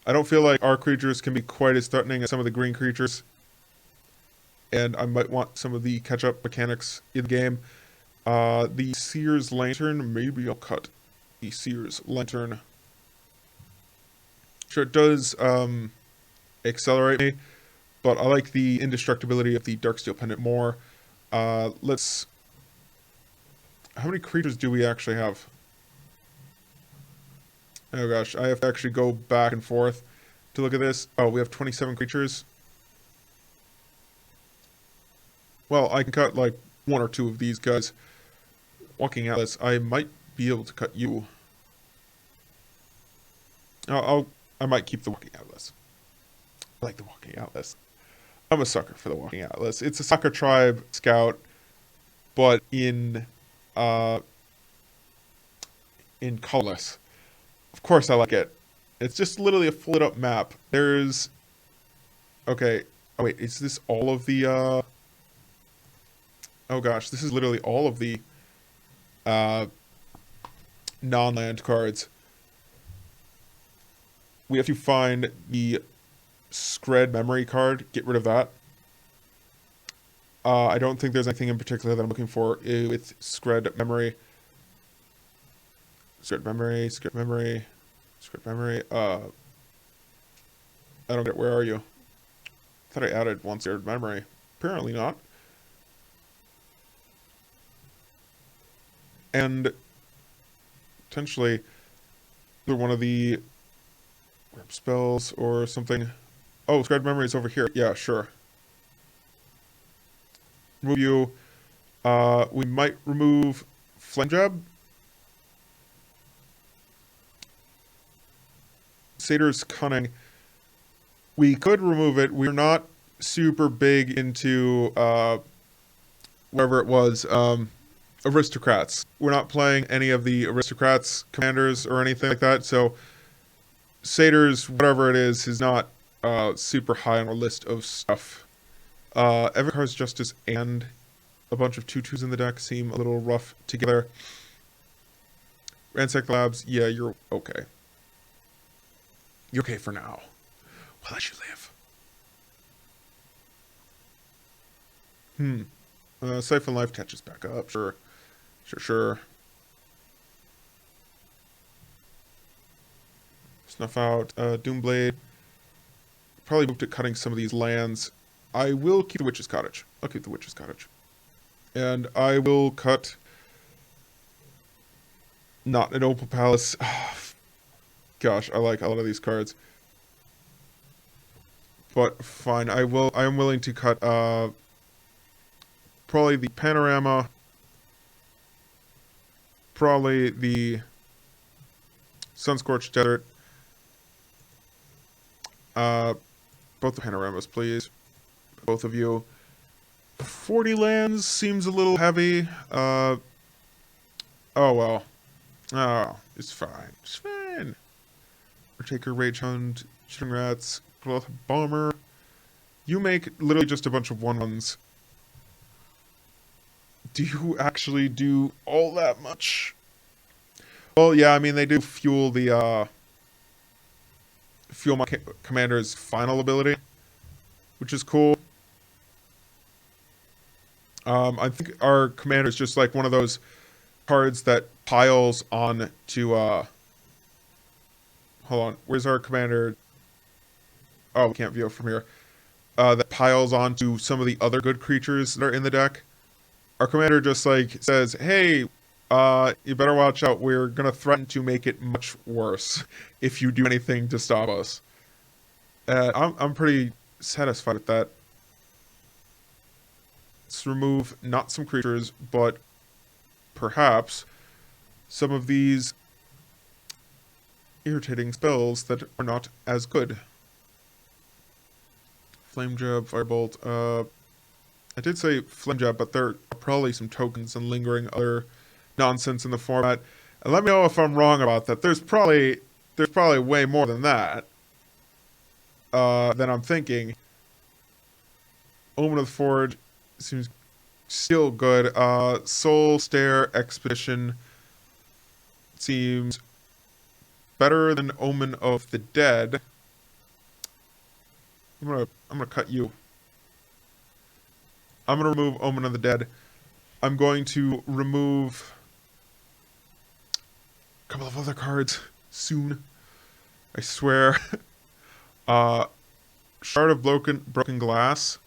I don't feel like our creatures can be quite as threatening as some of the green creatures. And I might want some of the catch-up mechanics in the game. The Seer's Lantern, maybe I'll cut the Seer's Lantern. Sure, it does accelerate me, but I like the indestructibility of the Darksteel Pendant more. Let's... How many creatures do we actually have? Oh gosh, I have to actually go back and forth to look at this. Oh, we have 27 creatures. Well, I can cut like one or two of these guys. Walking Atlas, I might be able to cut you. I might keep the Walking Atlas. I like the Walking Atlas. I'm a sucker for the Walking Atlas. It's a Soccer Tribe scout, but in colorless. Of course I like it. It's just literally a folded up map. There's... Okay. Oh wait, is this all of the Oh gosh, this is literally all of the non-land cards. We have to find the Scred memory card, get rid of that. I don't think there's anything in particular that I'm looking for with Scred memory. Scred memory, Scred memory, Scred memory. I don't get, where are you? I thought I added one Scred memory. Apparently not. And potentially either one of the spells or something. Oh, Scred memory is over here. Yeah, sure. Remove you. We might remove Flame Jab. Satyr's Cunning. We could remove it. We're not super big into whatever it was. Aristocrats. We're not playing any of the Aristocrats commanders or anything like that, so Satyr's, whatever it is not super high on our list of stuff. Evercar's Justice and a bunch of 2/2s in the deck seem a little rough together. Ransack Labs, yeah, you're okay. You're okay for now. We'll let you live. Siphon Life catches back up, sure. Sure. Snuff out. Doomblade. Probably moved to cutting some of these lands. I will keep the Witch's Cottage. I'll keep the Witch's Cottage. And I will cut... Not an Opal Palace. Gosh, I like a lot of these cards. But fine, I am willing to cut probably the Panorama, probably the Sunscorched Desert. Both the Panoramas, please. Both of you. 40 lands seems a little heavy. Oh well. Oh, it's fine. It's fine. Partaker, Rage Hunt, Shooting Rats, Bomber. You make literally just a bunch of 1/1s. Do you actually do all that much? Well, yeah, I mean, they do fuel the, fuel my commander's final ability, which is cool. I think our commander is just like one of those cards that piles on to, hold on, where's our commander? Oh, we can't view it from here. That piles onto some of the other good creatures that are in the deck. Our commander just like says, hey, you better watch out. We're going to threaten to make it much worse if you do anything to stop us. I'm pretty satisfied with that. Let's remove not some creatures, but perhaps some of these irritating spells that are not as good. Flame Jab, Firebolt. I did say Flame Jab, but there are probably some tokens and lingering other nonsense in the format. And let me know if I'm wrong about that. There's probably way more than that than I'm thinking. Omen of the Forge seems still good. Soul Stare Expedition seems better than Omen of the Dead. I'm gonna cut you. I'm gonna remove Omen of the Dead. I'm going to remove a couple of other cards soon. I swear. Shard of Broken Glass.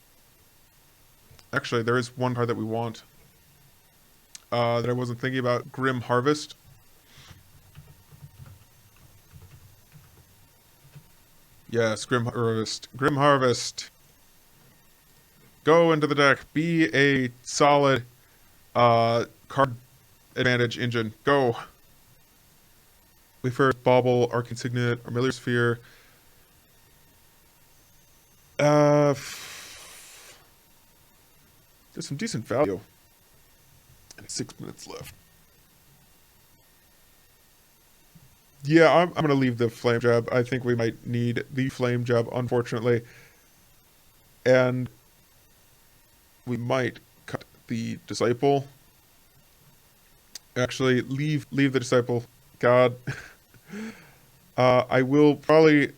Actually, there is one card that we want that I wasn't thinking about. Grim Harvest. Yes, Grim Harvest. Grim Harvest. Go into the deck. Be a solid card advantage engine. Go. We first Bauble, Arcane Signet, Armillier Sphere. There's some decent value. And 6 minutes left. Yeah, I'm going to leave the Flame Jab. I think we might need the Flame Jab, unfortunately. And we might cut the Disciple. Actually, leave the Disciple. God. I will probably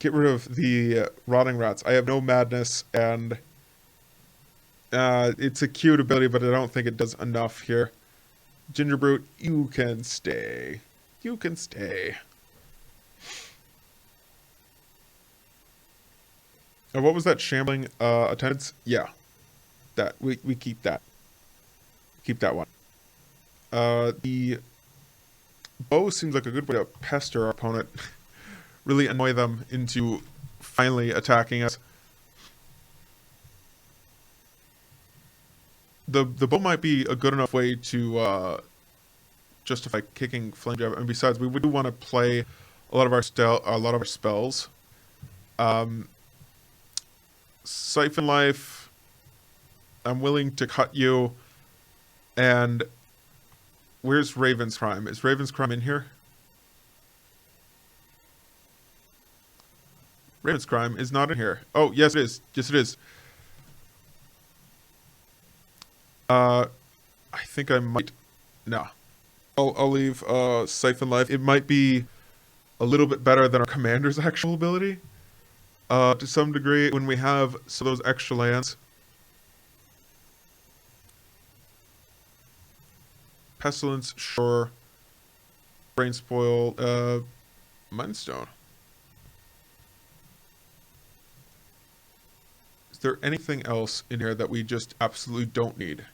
get rid of the Rotting Rats. I have no Madness, and it's a cute ability, but I don't think it does enough here. Ginger Brute, you can stay. You can stay. What was that shambling attendance? Yeah. That we keep that. Keep that one. The bow seems like a good way to pester our opponent. Really annoy them into finally attacking us. The bow might be a good enough way to justify kicking Flame Jab, and besides, we do want to play a lot of our spells. Siphon Life. I'm willing to cut you. And where's Raven's Crime? Is Raven's Crime in here? Raven's Crime is not in here. Oh, yes it is. Yes it is. I think I might... Nah. I'll leave Siphon Life. It might be a little bit better than our commander's actual ability. To some degree, when we have some of those extra lands. Pestilence, sure. Brain Spoil, Mindstone. Is there anything else in here that we just absolutely don't need?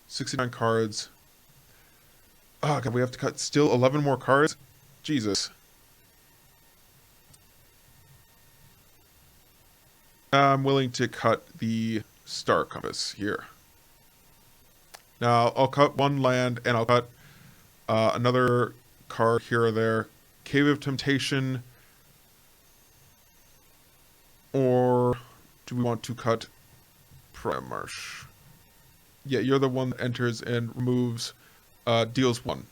69 cards. Oh god, we have to cut still 11 more cards? Jesus. I'm willing to cut the Star Compass here. Now, I'll cut one land, and I'll cut another card here or there. Cave of Temptation. Or do we want to cut Prime Marsh? Yeah, you're the one that enters and removes, deals 1.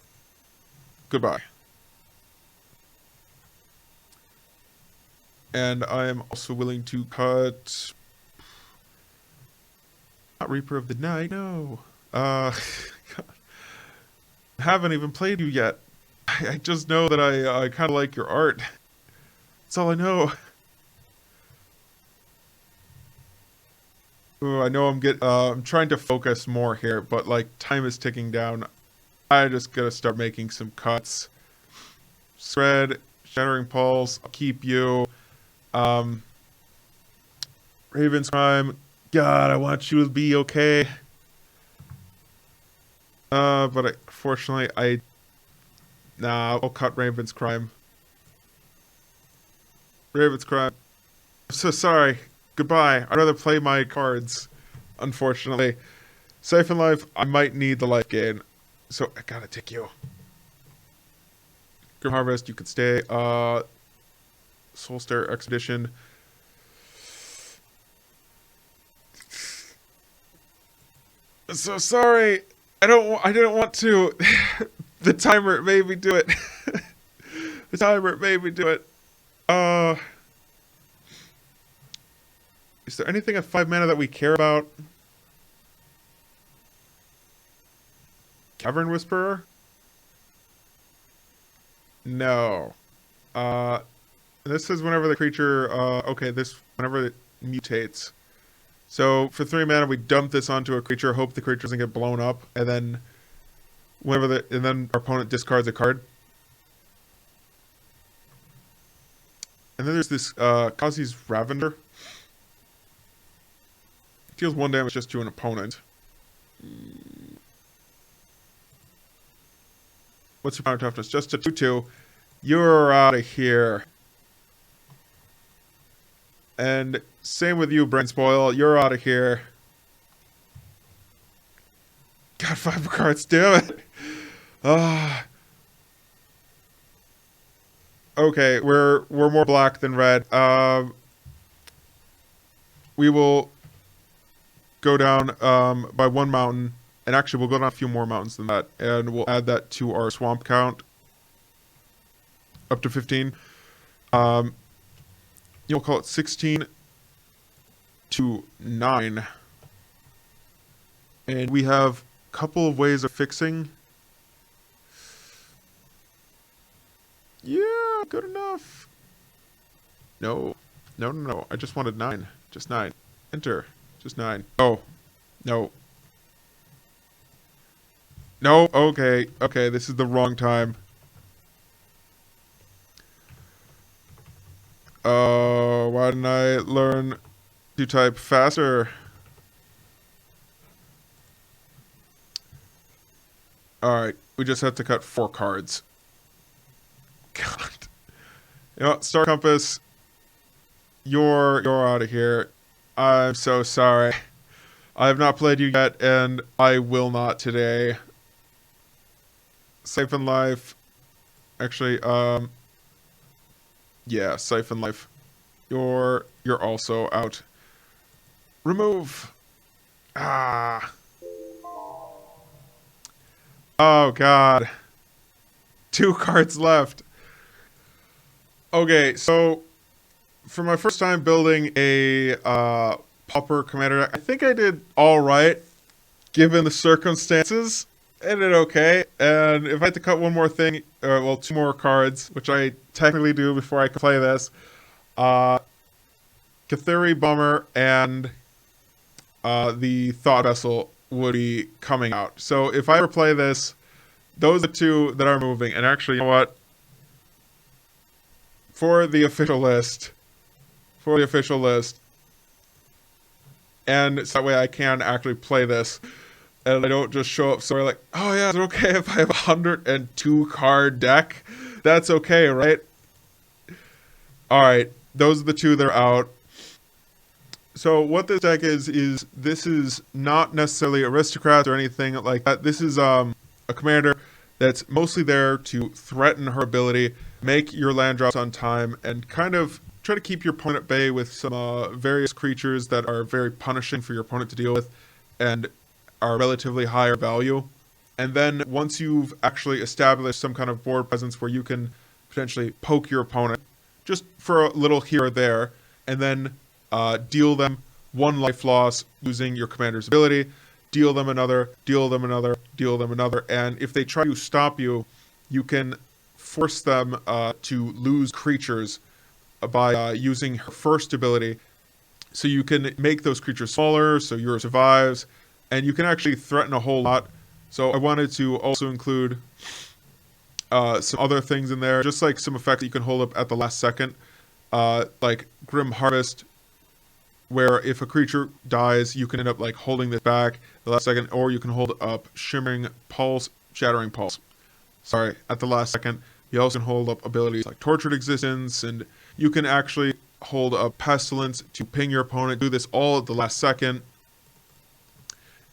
Goodbye. And I am also willing to cut... Not Reaper of the Night, no. God. I haven't even played you yet. I just know that I kind of like your art. That's all I know. Ooh, I know I'm trying to focus more here, but like time is ticking down. I just gotta start making some cuts. Shred, Shattering Pulse, I'll keep you. Raven's Crime. God, I want you to be okay. But unfortunately, I'll cut Raven's Crime. Raven's Crime. So sorry. Goodbye. I'd rather play my cards, unfortunately. Siphon Life, I might need the life gain. So I gotta take you. Grim Harvest, you could stay. Soulstar Expedition. So sorry. I didn't want to. The timer made me do it. The timer made me do it. Is there anything at 5 mana that we care about? Cavern Whisperer? No. This is whenever the creature, whenever it mutates. So for 3 mana, we dump this onto a creature, hope the creature doesn't get blown up, and then and then our opponent discards a card. And then there's this Kazi's Ravender. Deals 1 damage just to an opponent. What's your power toughness? Just a 2/2. You're out of here. And same with you, Brain Spoil. You're out of here. Got 5 cards, damn it. Okay, we're more black than red. We will go down by 1 mountain. And actually, we'll go down a few more mountains than that. And we'll add that to our swamp count. Up to 15. You'll call it 16 to 9. And we have a couple of ways of fixing. Yeah, good enough. No. I just wanted 9. Just 9. Enter. Just 9. Oh. No. No, okay, this is the wrong time. Why didn't I learn to type faster? Alright, we just have to cut 4 cards. God. You know what, Star Compass, you're out of here. I'm so sorry. I have not played you yet, and I will not today. Siphon Life. Actually, yeah, Siphon Life. You're also out. Remove. Ah. Oh god. 2 cards left. Okay, so for my first time building a Pauper commander deck, I think I did alright given the circumstances. I did okay, and if I had to cut one more thing, 2 more cards, which I technically do before I can play this, Catheri Bummer and the Thought Vessel would be coming out. So if I ever play this, those are the 2 that are moving. And actually, you know what? For the official list, and so that way I can actually play this, and I don't just show up somewhere like, oh yeah, is it okay if I have a 102 card deck? That's okay, right? Alright, those are the 2 that are out. So what this deck is this is not necessarily aristocrats or anything like that. This is a commander that's mostly there to threaten her ability, make your land drops on time, and kind of try to keep your opponent at bay with some various creatures that are very punishing for your opponent to deal with and are relatively higher value. And then once you've actually established some kind of board presence where you can potentially poke your opponent just for a little here or there, and then deal them 1 life loss using your commander's ability, deal them another, deal them another, deal them another, and if they try to stop you, you can force them to lose creatures by using her first ability. So you can make those creatures smaller, so yours survives, and you can actually threaten a whole lot. So I wanted to also include some other things in there, just like some effects that you can hold up at the last second, like Grim Harvest, where if a creature dies, you can end up like holding this back the last second, or you can hold up Shimmering Pulse, Shattering Pulse. Sorry, at the last second. You also can hold up abilities like Tortured Existence, and you can actually hold a Pestilence to ping your opponent. Do this all at the last second.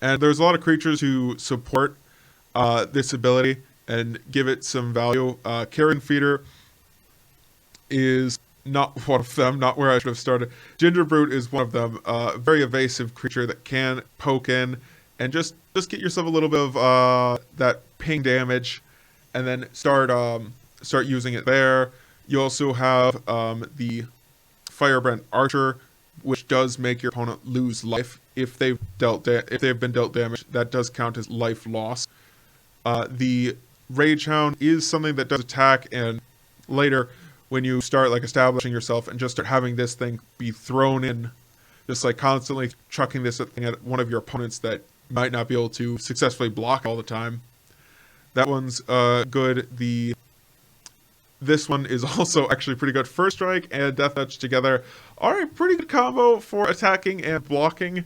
And there's a lot of creatures who support this ability and give it some value. Carrion Feeder is not one of them, not where I should have started. Ginger Brute is one of them. Very evasive creature that can poke in and just get yourself a little bit of that ping damage, and then start using it there. You also have the Firebrand Archer, which does make your opponent lose life if they've been dealt damage. That does count as life loss. The Rage Hound is something that does attack, and later when you start like establishing yourself and just start having this thing be thrown in, just like constantly chucking this thing at one of your opponents that might not be able to successfully block all the time. That one's good. This one is also actually pretty good. First Strike and Death Touch together are a pretty good combo for attacking and blocking.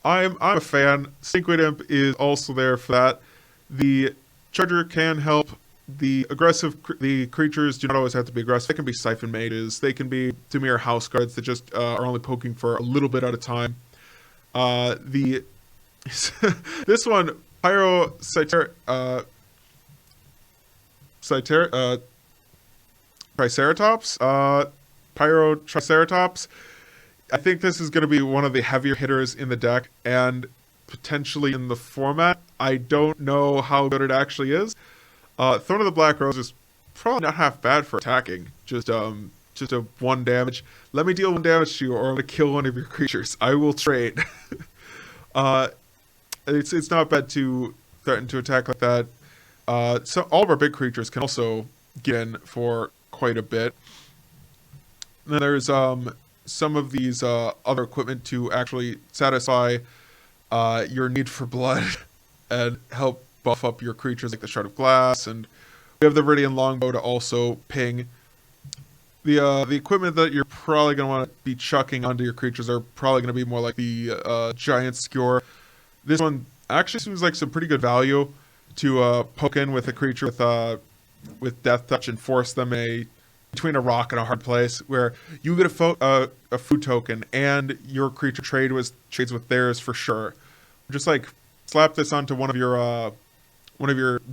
I'm a fan. Stinkweed Imp is also there for that. The Charger can help. The creatures do not always have to be aggressive. They can be Siphon Mages. They can be Dimir House Guards that just are only poking for a little bit at a time. This one, Triceratops. Pyro Triceratops. I think this is going to be one of the heavier hitters in the deck and potentially in the format. I don't know how good it actually is. Throne of the Black Rose is probably not half bad for attacking. Just a 1 damage. Let me deal 1 damage to you, or I'm gonna kill one of your creatures. I will trade. It's not bad to threaten to attack like that. So all of our big creatures can also get in for quite a bit. And then there's some of these other equipment to actually satisfy your need for blood and help buff up your creatures, like the Shard of Glass, and we have the Viridian Longbow to also ping. The equipment that you're probably going to want to be chucking onto your creatures are probably going to be more like the Giant Skewer. This one actually seems like some pretty good value to poke in with a creature with Death Touch and force them between a rock and a hard place, where you get a food token and your creature trades with theirs for sure. Just like slap this onto one of your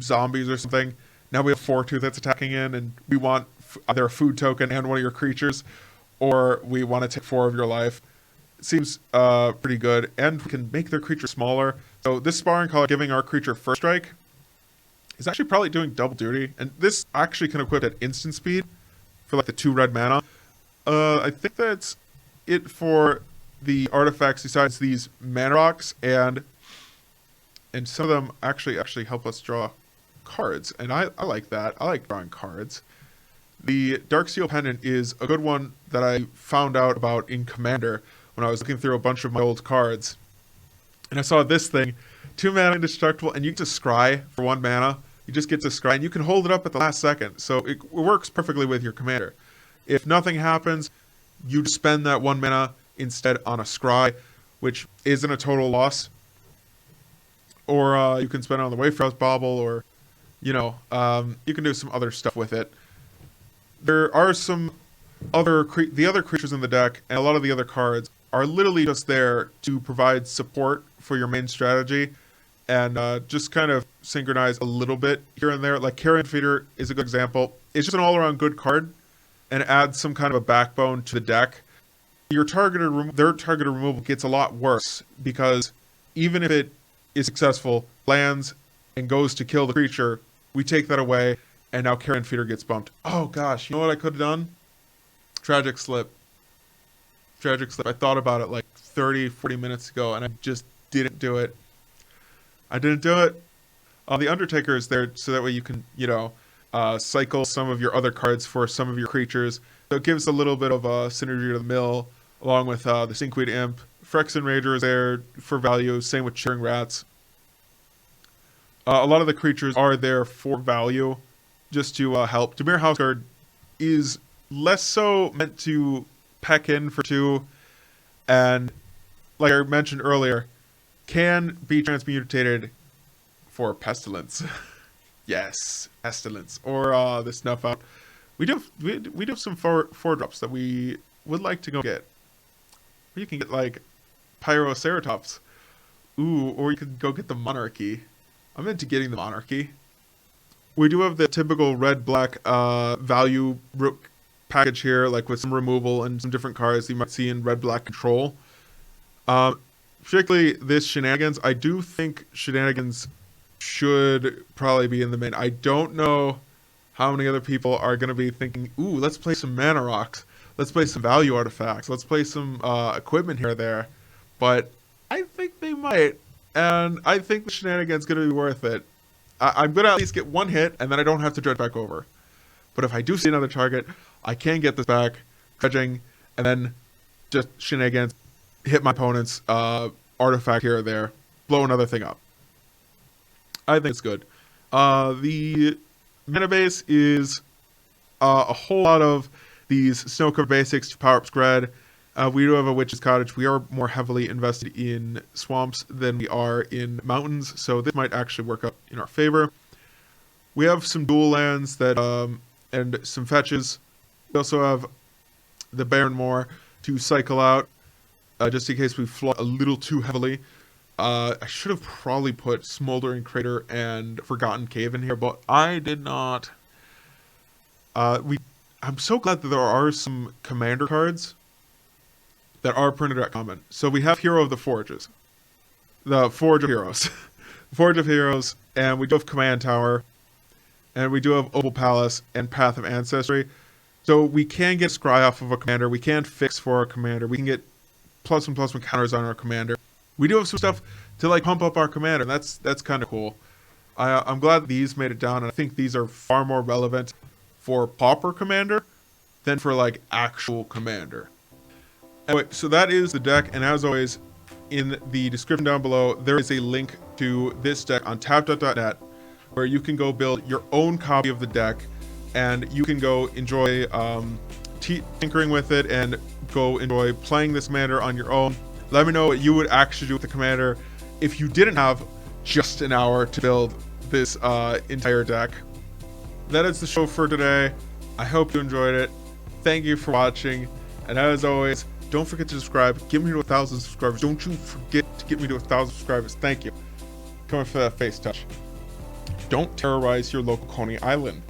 zombies or something. Now we have 4-2 that's attacking in, and we want either a food token and one of your creatures, or we want to take 4 of your life. It seems pretty good, and we can make their creature smaller. So this Sparring Collar giving our creature First Strike is actually probably doing double duty, and this actually can equip at instant speed for like the 2 red mana. I think that's it for the artifacts besides these mana rocks, and some of them actually help us draw cards, and I like that. I like drawing cards. The Darksteel Pendant is a good one that I found out about in Commander when I was looking through a bunch of my old cards, and I saw this thing, 2 mana indestructible, and you get to scry for 1 mana. You just get to scry, and you can hold it up at the last second, so it works perfectly with your Commander. If nothing happens, you just spend that 1 mana instead on a scry, which isn't a total loss. Or you can spend it on the Wayfarer's Bauble, or you can do some other stuff with it. There are some other creatures in the deck, and a lot of the other cards are literally just there to provide support for your main strategy, and just kind of synchronize a little bit here and there. Like Carrion Feeder is a good example. It's just an all-around good card, and adds some kind of a backbone to the deck. Their targeted removal gets a lot worse, because even if it is successful, lands, and goes to kill the creature, we take that away, and now Carrion Feeder gets bumped. Oh gosh, you know what I could have done? Tragic Slip. I thought about it like 30-40 minutes ago, and I just didn't do it. The Undertaker is there so that way you can, cycle some of your other cards for some of your creatures. So it gives a little bit of synergy to the mill, along with the Stinkweed Imp. Phyrexian Rager is there for value, same with Cheering Rats. A lot of the creatures are there for value, just to help. Dimir Houseguard is less so meant to peck in for 2, and like I mentioned earlier, can be transmutated for Pestilence. Yes, Pestilence, or the Snuff Out. We do have some 4 drops that we would like to go get. You can get like Pyroceratops. Ooh, or you could go get the Monarchy. I'm into getting the Monarchy. We do have the typical red-black value package here, like with some removal and some different cards you might see in red-black control. Particularly this Shenanigans. I do think Shenanigans should probably be in the main. I don't know how many other people are going to be thinking, ooh, let's play some Mana Rocks. Let's play some value artifacts. Let's play some equipment here or there. But I think they might. And I think the Shenanigans going to be worth it. I'm going to at least get one hit, and then I don't have to dredge back over. But if I do see another target, I can get this back, dredging, and then just Shenanigans, hit my opponent's artifact here or there, blow another thing up. I think it's good. The mana base is a whole lot of these snow cover basics to power up spread. We do have a Witch's Cottage. We are more heavily invested in swamps than we are in mountains, so this might actually work out in our favor. We have some dual lands that and some fetches. We also have the Barren Moor to cycle out, just in case we flood a little too heavily. I should have probably put Smoldering Crater and Forgotten Cave in here, but I did not. I'm so glad that there are some commander cards that are printed at common. So we have Hero of the Forges. The Forge of Heroes. Forge of Heroes, and we do have Command Tower, and we do have Opal Palace and Path of Ancestry. So we can get Scry off of a commander, we can fix for our commander, we can get +1/+1 counters on our commander. We do have some stuff to like pump up our commander, and that's kind of cool. I'm glad these made it down, and I think these are far more relevant for Pauper commander than for like actual commander. Anyway, so that is the deck, and as always, in the description down below, there is a link to this deck on tab.net where you can go build your own copy of the deck, and you can go enjoy tinkering with it and go enjoy playing this commander on your own. Let me know what you would actually do with the commander if you didn't have just an hour to build this entire deck. That is the show for today. I hope you enjoyed it. Thank you for watching, and as always, don't forget to subscribe. Get me to 1,000 subscribers. Don't you forget to get me to 1,000 subscribers. Thank you. Coming for that face touch. Don't terrorize your local Coney Island.